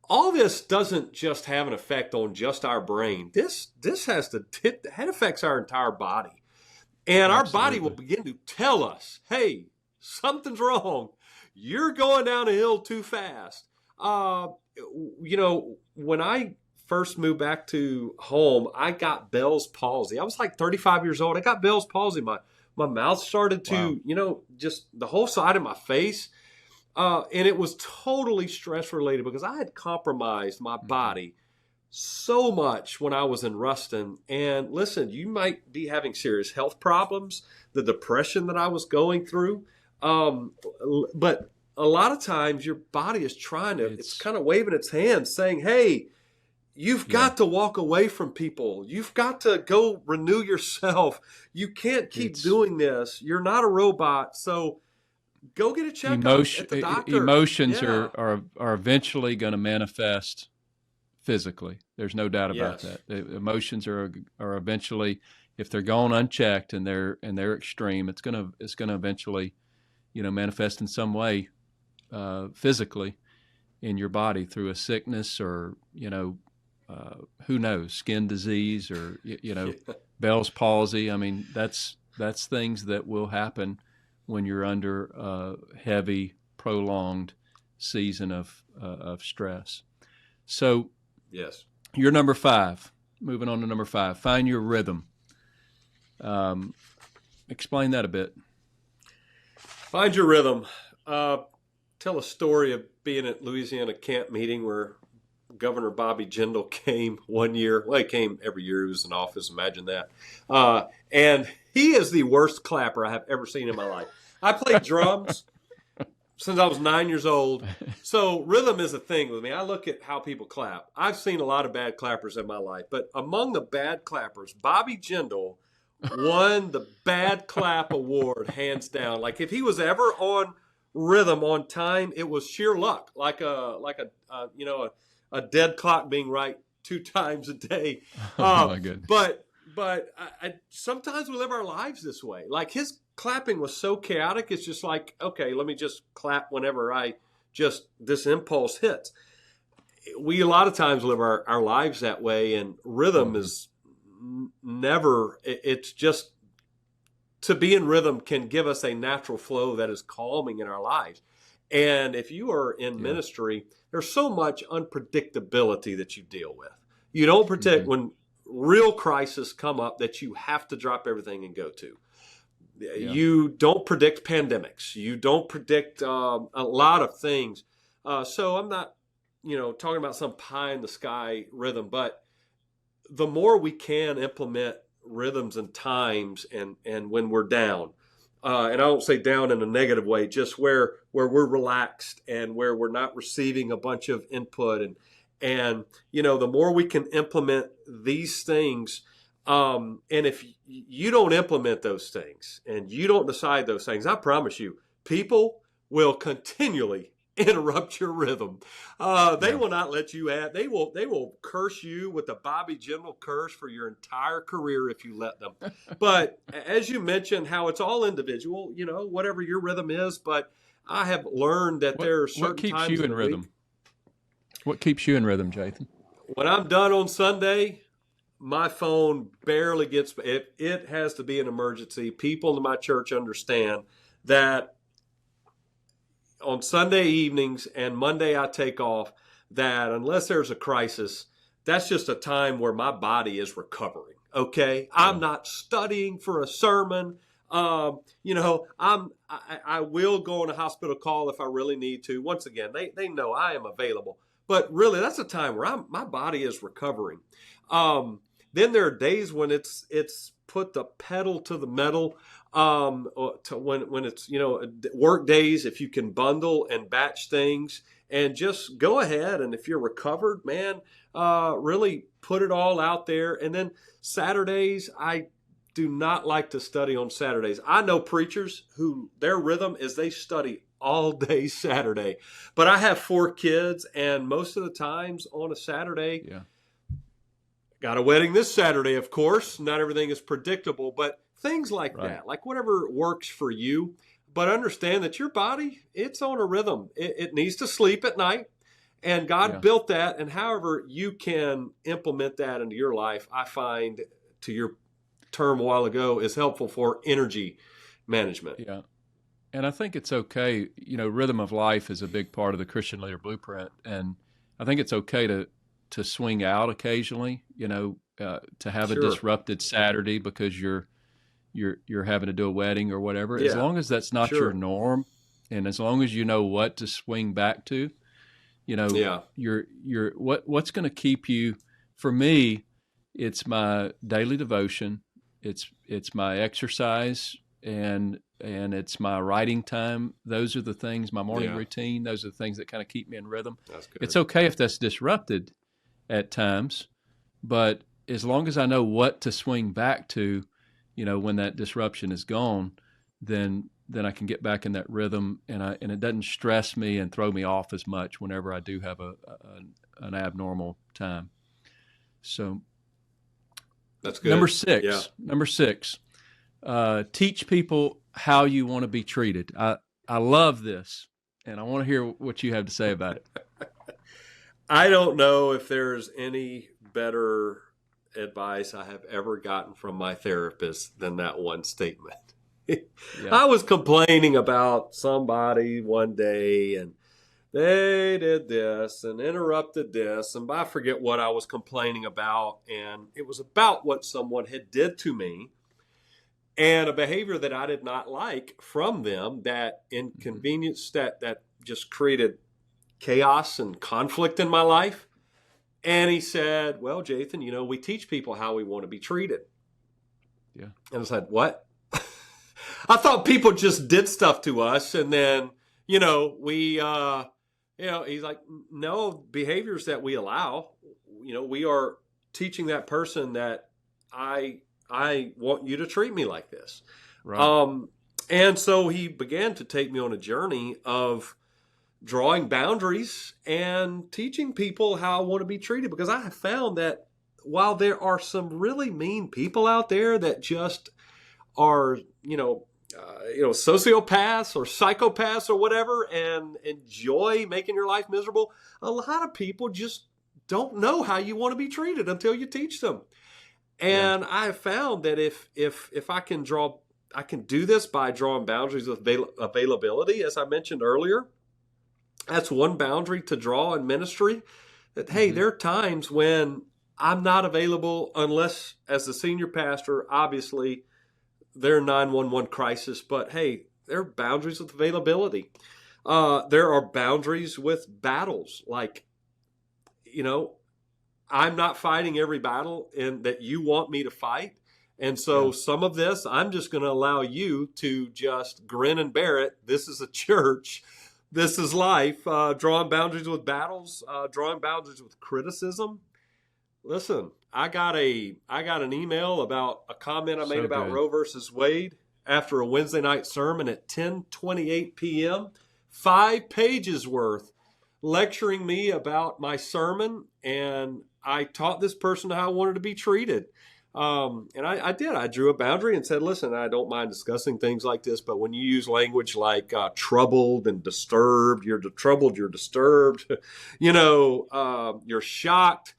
All this doesn't just have an effect on just our brain. This affects our entire body. And our body will begin to tell us, hey, something's wrong. You're going down a hill too fast. You know, when I first moved back to home, I got Bell's palsy. I was like 35 years old. I got Bell's palsy. My mouth started to, you know, just the whole side of my face. And it was totally stress related because I had compromised my body so much when I was in Ruston. And listen, you might be having serious health problems, the depression that I was going through. But a lot of times your body is trying to, it's kind of waving its hand saying, hey, you've got to walk away from people. You've got to go renew yourself. You can't keep doing this. You're not a robot. So go get a checkup at the doctor. Emotions are eventually going to manifest physically. There's no doubt about that. The emotions are eventually, if they're going unchecked and they're extreme, it's going to eventually, you know, manifest in some way physically in your body through a sickness or, you know, who knows, skin disease or, you know, Bell's palsy. I mean, that's things that will happen when you're under a heavy, prolonged season of stress. So, yes, you're number 5. Moving on to number 5, find your rhythm. Explain that a bit. Find your rhythm. Tell a story of being at Louisiana camp meeting where Governor Bobby Jindal came one year. Well, he came every year. He was in office. Imagine that. And he is the worst clapper I have ever seen in my life. I played drums since I was 9 years old. So rhythm is a thing with me. I look at how people clap. I've seen a lot of bad clappers in my life. But among the bad clappers, Bobby Jindal won the bad clap award, hands down. Like if he was ever on rhythm on time, it was sheer luck, like a dead clock being right 2 times a day. Oh my goodness. But I sometimes we live our lives this way. Like his clapping was so chaotic. It's just like, okay, let me just clap whenever this impulse hits. We a lot of times live our lives that way, and rhythm is never. It's just to be in rhythm can give us a natural flow that is calming in our lives. And if you are in ministry, there's so much unpredictability that you deal with. You don't predict when real crises come up that you have to drop everything and go to. You don't predict pandemics. You don't predict a lot of things. So I'm not, talking about some pie in the sky rhythm, but the more we can implement rhythms and times and when we're down, and I don't say down in a negative way, just where we're relaxed and where we're not receiving a bunch of input and the more we can implement these things, and if you don't implement those things and you don't decide those things, I promise you, people will continually interrupt your rhythm. They will not let you they will curse you with the Bobby General curse for your entire career if you let them. But as you mentioned, how it's all individual, whatever your rhythm is. But I have learned that there are certain times what keeps you in rhythm? Week, what keeps you in rhythm, Jathan? When I'm done on Sunday, my phone barely gets it. It has to be an emergency. People in my church understand that on Sunday evenings and Monday I take off, that unless there's a crisis, that's just a time where my body is recovering. Okay. I'm not studying for a sermon. I will go on a hospital call if I really need to. Once again, they know I am available, but really that's a time where my body is recovering. Then there are days when it's put the pedal to the metal. When it's, work days, if you can bundle and batch things and just go ahead. And if you're recovered, man, really put it all out there. And then Saturdays, I do not like to study on Saturdays. I know preachers who their rhythm is they study all day Saturday, but I have 4 kids and most of the times on a Saturday, got a wedding this Saturday, of course, not everything is predictable, but things like that, like whatever works for you, but understand that your body, it's on a rhythm. It needs to sleep at night, and God built that. And however you can implement that into your life, I find, to your term a while ago, is helpful for energy management. Yeah. And I think it's okay. Rhythm of life is a big part of the Christian Leader Blueprint. And I think it's okay to swing out occasionally, to have a disrupted Saturday because you're having to do a wedding or whatever, as long as that's not your norm. And as long as you know what to swing back to, what's going to keep you. For me, it's my daily devotion. It's my exercise and it's my writing time. Those are the things, my morning routine. Those are the things that kind of keep me in rhythm. That's good. It's okay if that's disrupted at times, but as long as I know what to swing back to, when that disruption is gone, then I can get back in that rhythm, and it doesn't stress me and throw me off as much whenever I do have an abnormal time. So that's good. Number six, teach people how you want to be treated. I love this, and I want to hear what you have to say about it. I don't know if there's any better advice I have ever gotten from my therapist than that one statement. I was complaining about somebody one day and they did this and interrupted this, and I forget what I was complaining about, and it was about what someone had did to me and a behavior that I did not like from them, that inconvenienced, that just created chaos and conflict in my life. And he said, well, Jathan, we teach people how we want to be treated. Yeah. And I said, what? I thought people just did stuff to us. And then, he's like, no, behaviors that we allow, we are teaching that person that I want you to treat me like this. Right. And so he began to take me on a journey of drawing boundaries and teaching people how I want to be treated, because I have found that while there are some really mean people out there that just are, sociopaths or psychopaths or whatever and enjoy making your life miserable, a lot of people just don't know how you want to be treated until you teach them. And I have found that if I can do this by drawing boundaries with availability, as I mentioned earlier. That's one boundary to draw in ministry, that, hey, there are times when I'm not available unless, as the senior pastor, obviously they're 911 crisis, but hey, there are boundaries with availability. There are boundaries with battles. Like, I'm not fighting every battle that you want me to fight. And so some of this, I'm just going to allow you to just grin and bear it. This is a church. This is life. Drawing boundaries with battles, drawing boundaries with criticism. Listen, I got an email about a comment I made about Roe versus Wade after a Wednesday night sermon at 10:28 p.m. 5 pages worth lecturing me about my sermon, and I taught this person how I wanted to be treated. And I did. I drew a boundary and said, listen, I don't mind discussing things like this, but when you use language like troubled and disturbed, you're troubled, you're disturbed, you're shocked,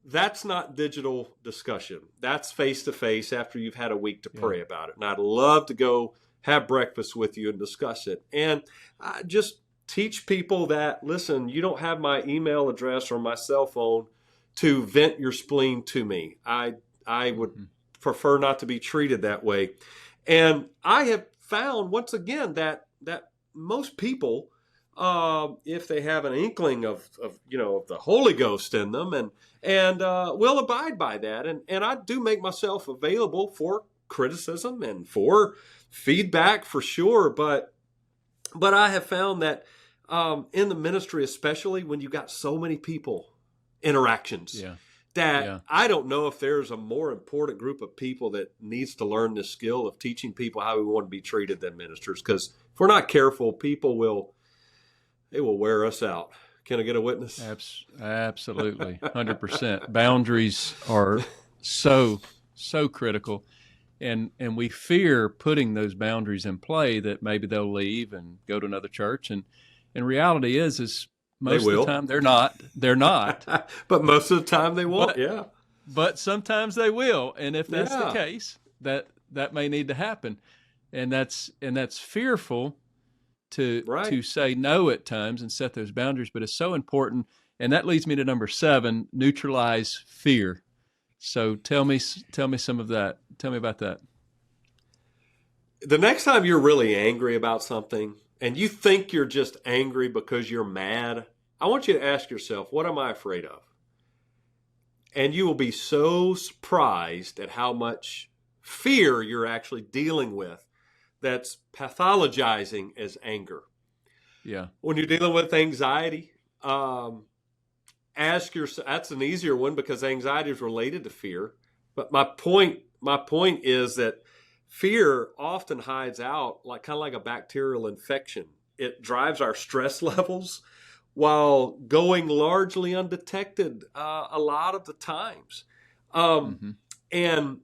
that's not digital discussion. That's face-to-face after you've had a week to pray about it. And I'd love to go have breakfast with you and discuss it. And I just teach people that, listen, you don't have my email address or my cell phone to vent your spleen to me. I would prefer not to be treated that way. And I have found, once again, that most people, if they have an inkling of the Holy Ghost in them, and will abide by that. And I do make myself available for criticism and for feedback for sure. But I have found that in the ministry, especially when you got so many people, interactions, I don't know if there's a more important group of people that needs to learn this skill of teaching people how we want to be treated than ministers. Because if we're not careful, people will wear us out. Can I get a witness? Absolutely, 100%. Boundaries are so critical, and we fear putting those boundaries in play that maybe they'll leave and go to another church. And reality is most of the time they're not. But most of the time they won't. But sometimes they will, and if that's the case, that may need to happen, and that's fearful to say no at times and set those boundaries. But it's so important, and that leads me to number 7: neutralize fear. So tell me some of that. Tell me about that. The next time you're really angry about something, and you think you're just angry because you're mad, I want you to ask yourself, what am I afraid of? And you will be so surprised at how much fear you're actually dealing with that's pathologizing as anger. Yeah. When you're dealing with anxiety, ask yourself, that's an easier one because anxiety is related to fear. But my point is that fear often hides out kind of like a bacterial infection. It drives our stress levels while going largely undetected a lot of the times. And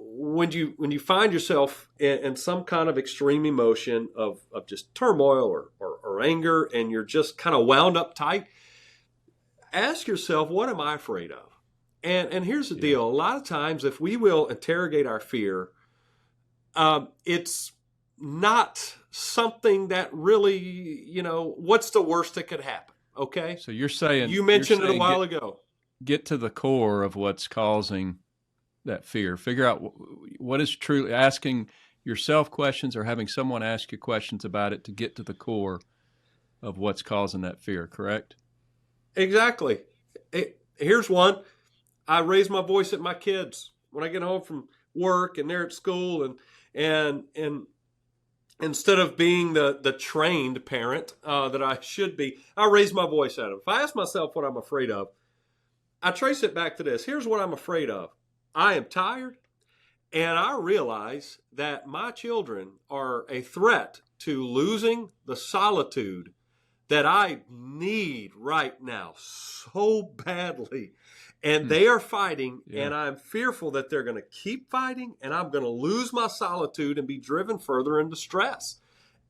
when you find yourself in some kind of extreme emotion of just turmoil or anger, and you're just kind of wound up tight, ask yourself, what am I afraid of? And here's the deal. A lot of times, if we will interrogate our fear, it's not something that really, what's the worst that could happen? Okay. So you're saying, you mentioned it a while ago. Get to the core of what's causing that fear. Figure out what is truly, asking yourself questions or having someone ask you questions about it to get to the core of what's causing that fear. Correct? Exactly. Here's one. I raise my voice at my kids when I get home from work and they're at school, and instead of being the trained parent that I should be, I raise my voice at them. If I ask myself what I'm afraid of, I trace it back to this. Here's what I'm afraid of. I am tired, and I realize that my children are a threat to losing the solitude that I need right now so badly. And they are fighting, and I'm fearful that they're going to keep fighting, and I'm going to lose my solitude and be driven further into stress.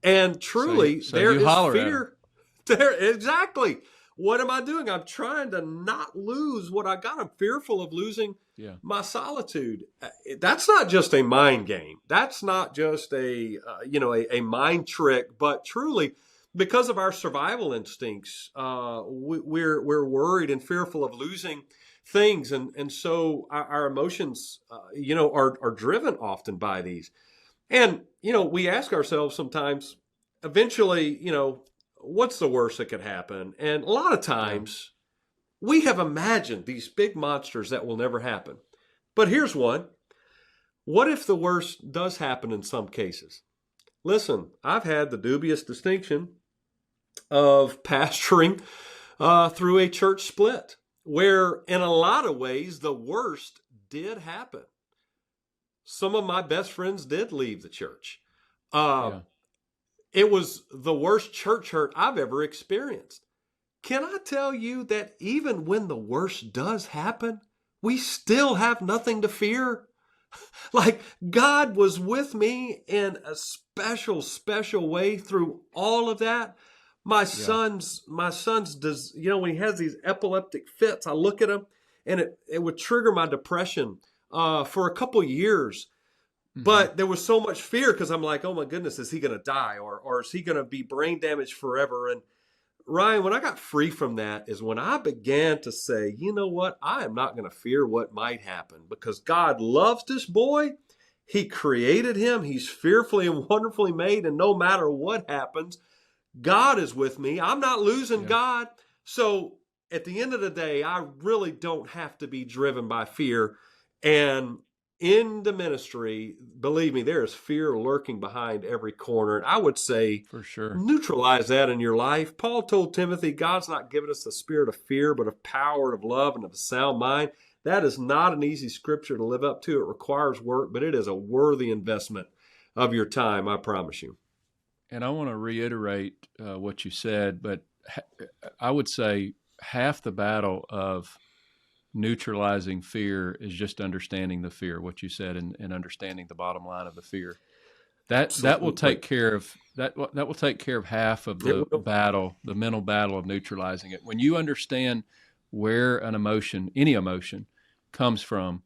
And truly, so there you is holler fear. Exactly. What am I doing? I'm trying to not lose what I got. I'm fearful of losing my solitude. That's not just a mind game. That's not just a mind trick, but truly, because of our survival instincts, we're worried and fearful of losing things, and so our emotions, are driven often by these. And we ask ourselves sometimes, eventually, what's the worst that could happen? And a lot of times, we have imagined these big monsters that will never happen. But here's one: what if the worst does happen in some cases? Listen, I've had the dubious distinction of pastoring through a church split, where in a lot of ways the worst did happen. Some of my best friends did leave the church. it was the worst church hurt I've ever experienced. Can I tell you that even when the worst does happen, we still have nothing to fear? Like, God was with me in a special, special way through all of that. My son's does, when he has these epileptic fits, I look at him and it would trigger my depression for a couple years. But there was so much fear because I'm like, oh my goodness, is he going to die or is he going to be brain damaged forever? And Ryan, when I got free from that is when I began to say, you know what? I am not going to fear what might happen because God loves this boy. He created him. He's fearfully and wonderfully made. And no matter what happens, God is with me. I'm not losing God. So at the end of the day, I really don't have to be driven by fear. And in the ministry, believe me, there is fear lurking behind every corner. And I would say, for sure, neutralize that in your life. Paul told Timothy, God's not given us a spirit of fear, but of power, of love, and of a sound mind. That is not an easy scripture to live up to. It requires work, but it is a worthy investment of your time, I promise you. And I want to reiterate what you said, but I would say half the battle of neutralizing fear is just understanding the fear, what you said, and understanding the bottom line of the fear. That will take care of that will take care of half of the battle, the mental battle of neutralizing it. When you understand where an emotion, any emotion, comes from,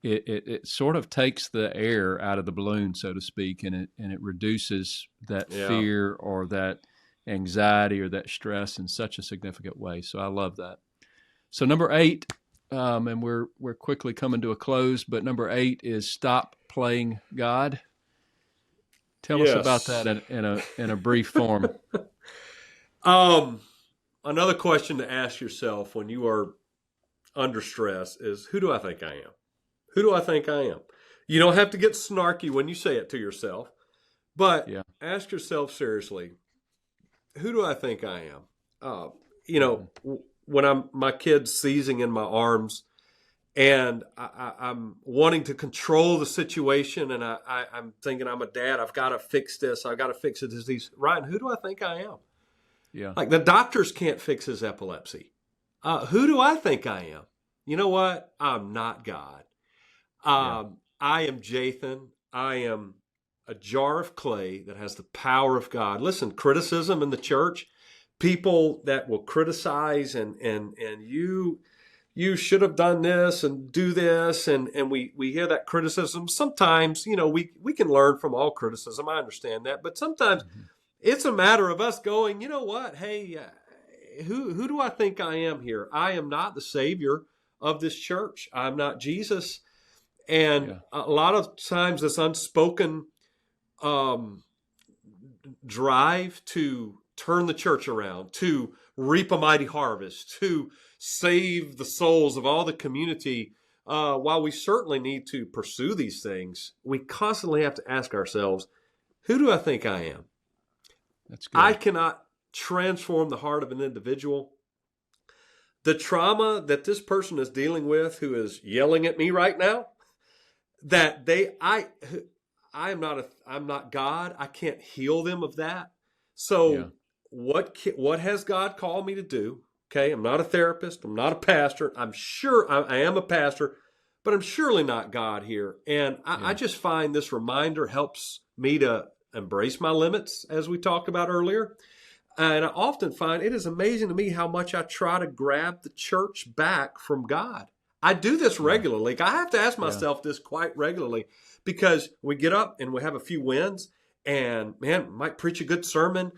it sort of takes the air out of the balloon, so to speak, and it reduces that fear or that anxiety or that stress in such a significant way. So I love that. So number 8. And we're quickly coming to a close, but number 8 is stop playing God. Tell us about that in a brief form. Another question to ask yourself when you are under stress is, who do I think I am? Who do I think I am? You don't have to get snarky when you say it to yourself, but ask yourself seriously, who do I think I am? When my kid's seizing in my arms and I'm wanting to control the situation and I'm thinking I'm a dad, I've got to fix this, I've got to fix the disease. Ryan, who do I think I am? Yeah. Like the doctors can't fix his epilepsy. Who do I think I am? You know what? I'm not God. I am Jathan. I am a jar of clay that has the power of God. Listen, criticism in the church, people that will criticize and you should have done this and do this. And we hear that criticism. Sometimes, we can learn from all criticism. I understand that. But sometimes it's a matter of us going, you know what? Hey, who do I think I am here? I am not the Savior of this church. I'm not Jesus. And a lot of times this unspoken drive to turn the church around, to reap a mighty harvest, to save the souls of all the community. While we certainly need to pursue these things, we constantly have to ask ourselves, who do I think I am? That's good. I cannot transform the heart of an individual. The trauma that this person is dealing with, who is yelling at me right now, I'm not God. I can't heal them of that. So what has God called me to do? Okay, I'm not a therapist. I'm not a pastor. I'm sure I am a pastor, but I'm surely not God here. And I just find this reminder helps me to embrace my limits, as we talked about earlier. And I often find it is amazing to me how much I try to grab the church back from God. I do this regularly. I have to ask myself this quite regularly, because we get up and we have a few wins and might preach a good sermon,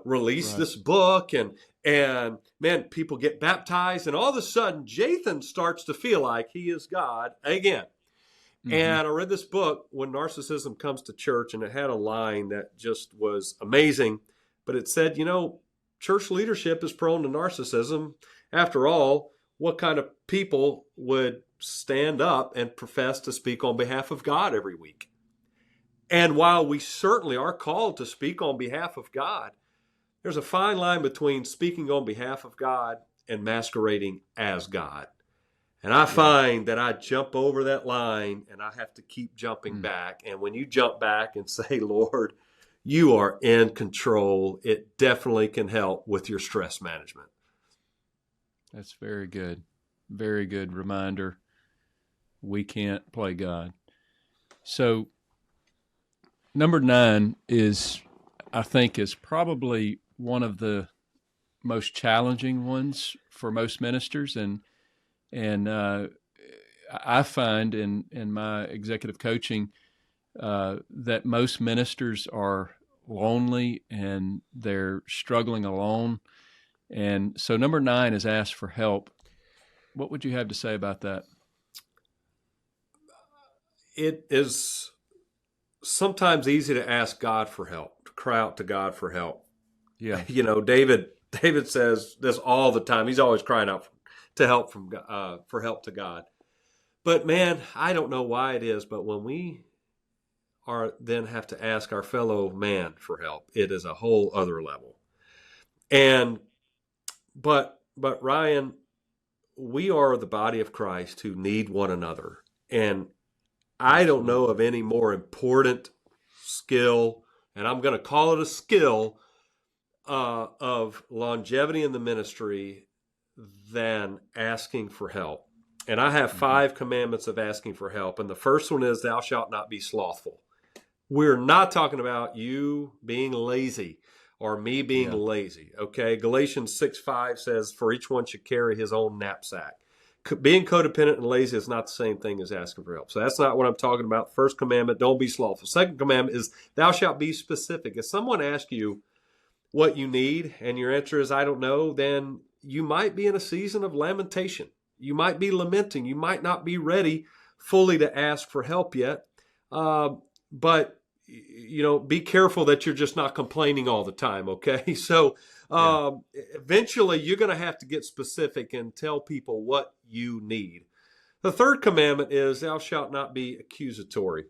release this book and man, people get baptized and all of a sudden Jathan starts to feel like he is God again. And I read this book, When Narcissism Comes to Church, and it had a line that just was amazing, but it said, church leadership is prone to narcissism. After all, what kind of people would stand up and profess to speak on behalf of God every week? And while we certainly are called to speak on behalf of God, there's a fine line between speaking on behalf of God and masquerading as God. And I find that I jump over that line and I have to keep jumping back. And when you jump back and say, Lord, you are in control. It definitely can help with your stress management. That's very good. Very good reminder. We can't play God. So number 9 is, I think, is probably one of the most challenging ones for most ministers. And I find in my executive coaching that most ministers are lonely and they're struggling alone. And so number 9 is ask for help. What would you have to say about that? It is sometimes easy to ask God for help, to cry out to God for help. Yeah. David says this all the time. He's always crying out for help to God. But man, I don't know why it is, but when we then have to ask our fellow man for help, it is a whole other level. But Ryan, we are the body of Christ who need one another. And I don't know of any more important skill, and I'm going to call it a skill, of longevity in the ministry than asking for help. And I have 5 commandments of asking for help. And the first one is, thou shalt not be slothful. We're not talking about you being lazy or me being lazy. Okay. Galatians 6:5 says, for each one should carry his own knapsack. Being codependent and lazy is not the same thing as asking for help. So that's not what I'm talking about. First commandment, don't be slothful. Second commandment is, thou shalt be specific. If someone asks you what you need and your answer is, I don't know, then you might be in a season of lamentation. You might be lamenting. You might not be ready fully to ask for help yet. But be careful that you're just not complaining all the time. Okay. So eventually you're going to have to get specific and tell people what you need. The third commandment is, thou shalt not be accusatory.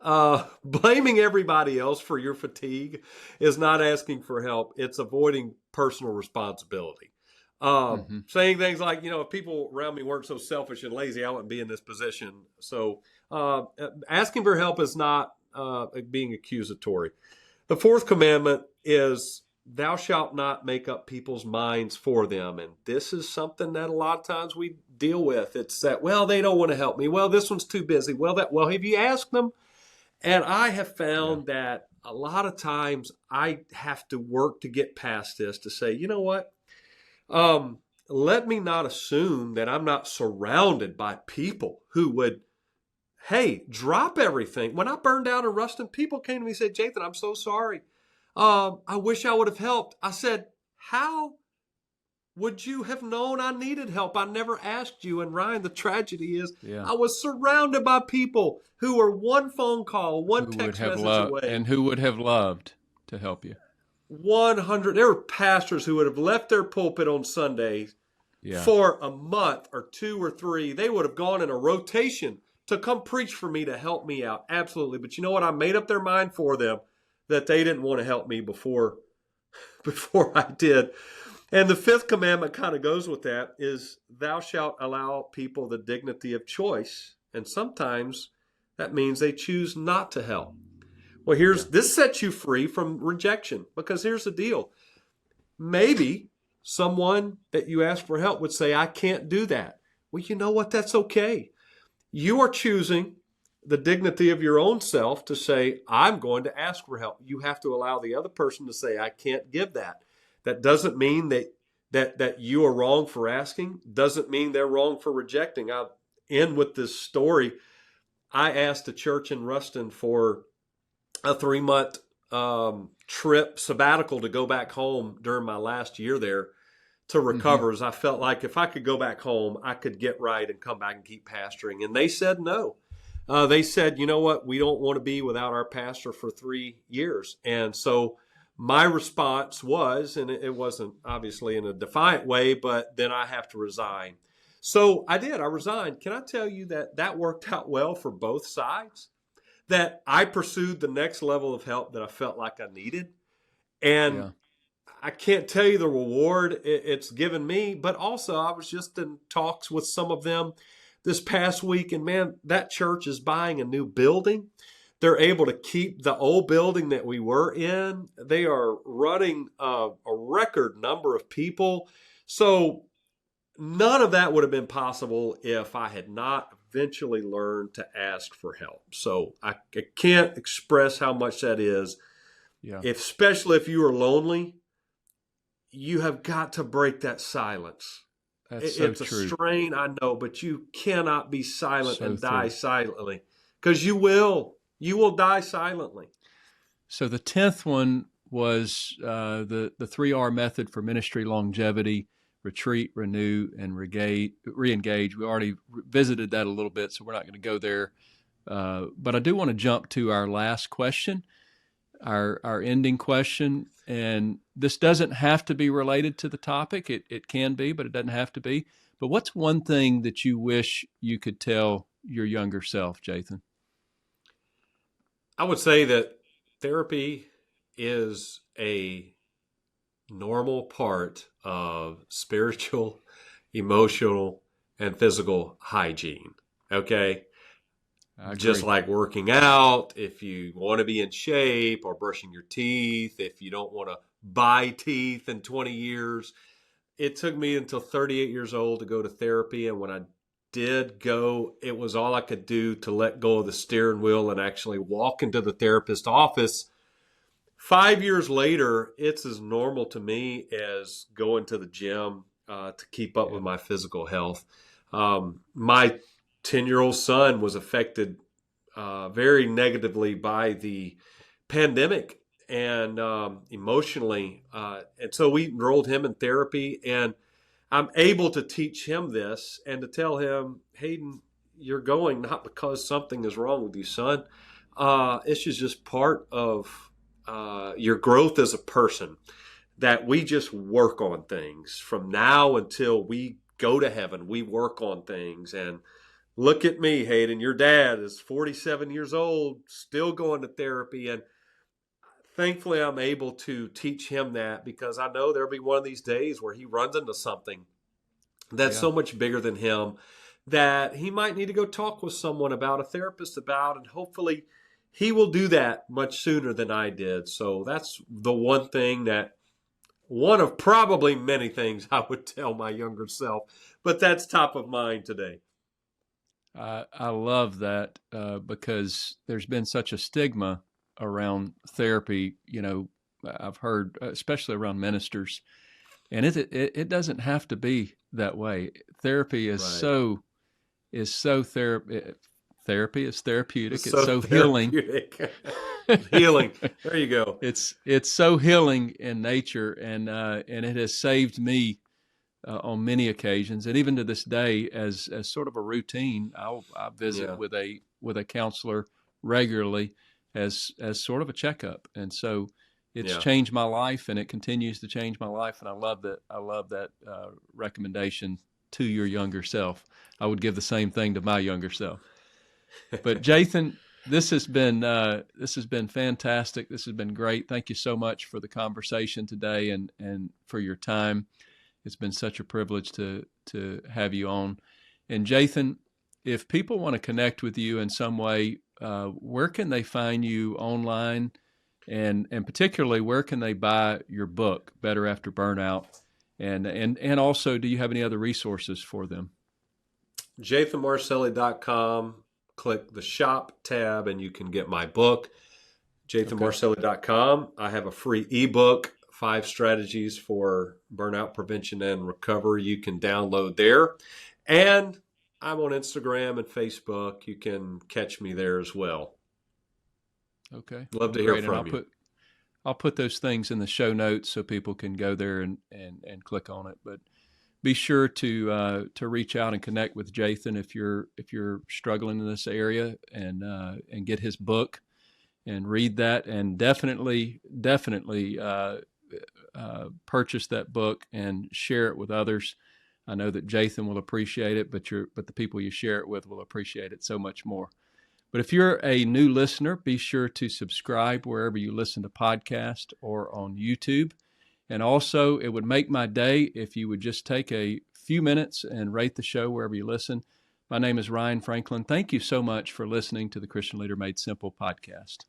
Blaming everybody else for your fatigue is not asking for help. It's avoiding personal responsibility. Saying things like, if people around me weren't so selfish and lazy, I wouldn't be in this position. So asking for help is not being accusatory. The fourth commandment is, thou shalt not make up people's minds for them. And this is something that a lot of times we deal with. It's that, well, they don't want to help me. Well, this one's too busy. Well, have you asked them? And I have found that a lot of times I have to work to get past this, to say, you know what? Let me not assume that I'm not surrounded by people who would, hey, drop everything. When I burned out in Ruston, people came to me and said, Jathan, I'm so sorry. I wish I would have helped. I said, how would you have known I needed help? I never asked you. And Ryan, the tragedy is I was surrounded by people who were one phone call, one text message away. And who would have loved to help you. 100. There were pastors who would have left their pulpit on Sundays for a month or 2 or 3. They would have gone in a rotation to come preach for me, to help me out. Absolutely. But you know what? I made up their mind for them that they didn't want to help me before I did. And the fifth commandment kind of goes with that, is thou shalt allow people the dignity of choice. And sometimes that means they choose not to help. Well, this sets you free from rejection, because here's the deal. Maybe someone that you ask for help would say, I can't do that. Well, you know what? That's okay. You are choosing the dignity of your own self to say, I'm going to ask for help. You have to allow the other person to say, I can't give that. That doesn't mean that you are wrong for asking. Doesn't mean they're wrong for rejecting. I'll end with this story. I asked a church in Ruston for a 3-month trip sabbatical to go back home during my last year there to recover, as I felt like if I could go back home, I could get right and come back and keep pastoring. And they said no. They said, you know what, we don't want to be without our pastor for 3 years. And so my response was, and it wasn't obviously in a defiant way, but then I have to resign. So I did. I resigned. Can I tell you that worked out well for both sides? That I pursued the next level of help that I felt like I needed. And I can't tell you the reward it's given me, but also I was just in talks with some of them this past week, and man, that church is buying a new building. They're able to keep the old building that we were in. They are running a record number of people. So none of that would have been possible if I had not eventually learned to ask for help. So I can't express how much that is. Yeah. Especially if you are lonely, you have got to break that silence. It's a true. strain, I know, but you cannot be silent and die true. silently, because you will die silently. So the 10th one was the 3R method for ministry longevity: retreat, renew, and re-engage. We already visited that a little bit, so we're not going to go there. But I do want to jump to our last question, our ending question. And this doesn't have to be related to the topic. It can be, but it doesn't have to be. But what's one thing that you wish you could tell your younger self, Jathan? I would say that therapy is a normal part of spiritual, emotional, and physical hygiene. Okay? Just like working out, if you want to be in shape, or brushing your teeth, if you don't want to buy teeth in 20 years. It took me until 38 years old to go to therapy. And when I did go, it was all I could do to let go of the steering wheel and actually walk into the therapist's office. 5 years later, it's as normal to me as going to the gym to keep up with my physical health. My 10-year-old son was affected very negatively by the pandemic and emotionally. And so we enrolled him in therapy, and I'm able to teach him this and to tell him, Hayden, you're going not because something is wrong with you, son. It's just part of your growth as a person, that we just work on things from now until we go to heaven. We work on things. And look at me, Hayden, your dad is 47 years old, still going to therapy. And thankfully, I'm able to teach him that, because I know there'll be one of these days where he runs into something that's so much bigger than him that he might need to go talk with someone about, a therapist about, and hopefully he will do that much sooner than I did. So that's the one thing, that one of probably many things I would tell my younger self, but that's top of mind today. I love that because there's been such a stigma around therapy. You know, I've heard, especially around ministers, and it doesn't have to be that way. Therapy is therapy is therapeutic. It's so healing. Healing. There you go. It's so healing in nature, and it has saved me on many occasions, and even to this day, as sort of a routine, I visit with a counselor regularly as sort of a checkup, and so it's changed my life, and it continues to change my life, and I love that recommendation to your younger self. I would give the same thing to my younger self. But Jathan, this has been fantastic. This has been great. Thank you so much for the conversation today and for your time. It's been such a privilege to have you on. And Jathan, if people want to connect with you in some way, where can they find you online? And particularly, where can they buy your book, Better After Burnout? And also, do you have any other resources for them? JathanMaricelli.com. Click the shop tab and you can get my book. JathanMaricelli.com. I have a free ebook, 5 strategies for burnout prevention and recovery. You can download there. And I'm on Instagram and Facebook. You can catch me there as well. Okay. Love to hear from you. I'll put those things in the show notes so people can go there and click on it. But be sure to reach out and connect with Jathan if you're struggling in this area, and get his book and read that, and definitely purchase that book and share it with others. I know that Jathan will appreciate it, but the people you share it with will appreciate it so much more. But if you're a new listener, be sure to subscribe wherever you listen to podcasts or on YouTube. And also, it would make my day if you would just take a few minutes and rate the show wherever you listen. My name is Ryan Franklin. Thank you so much for listening to the Christian Leader Made Simple podcast.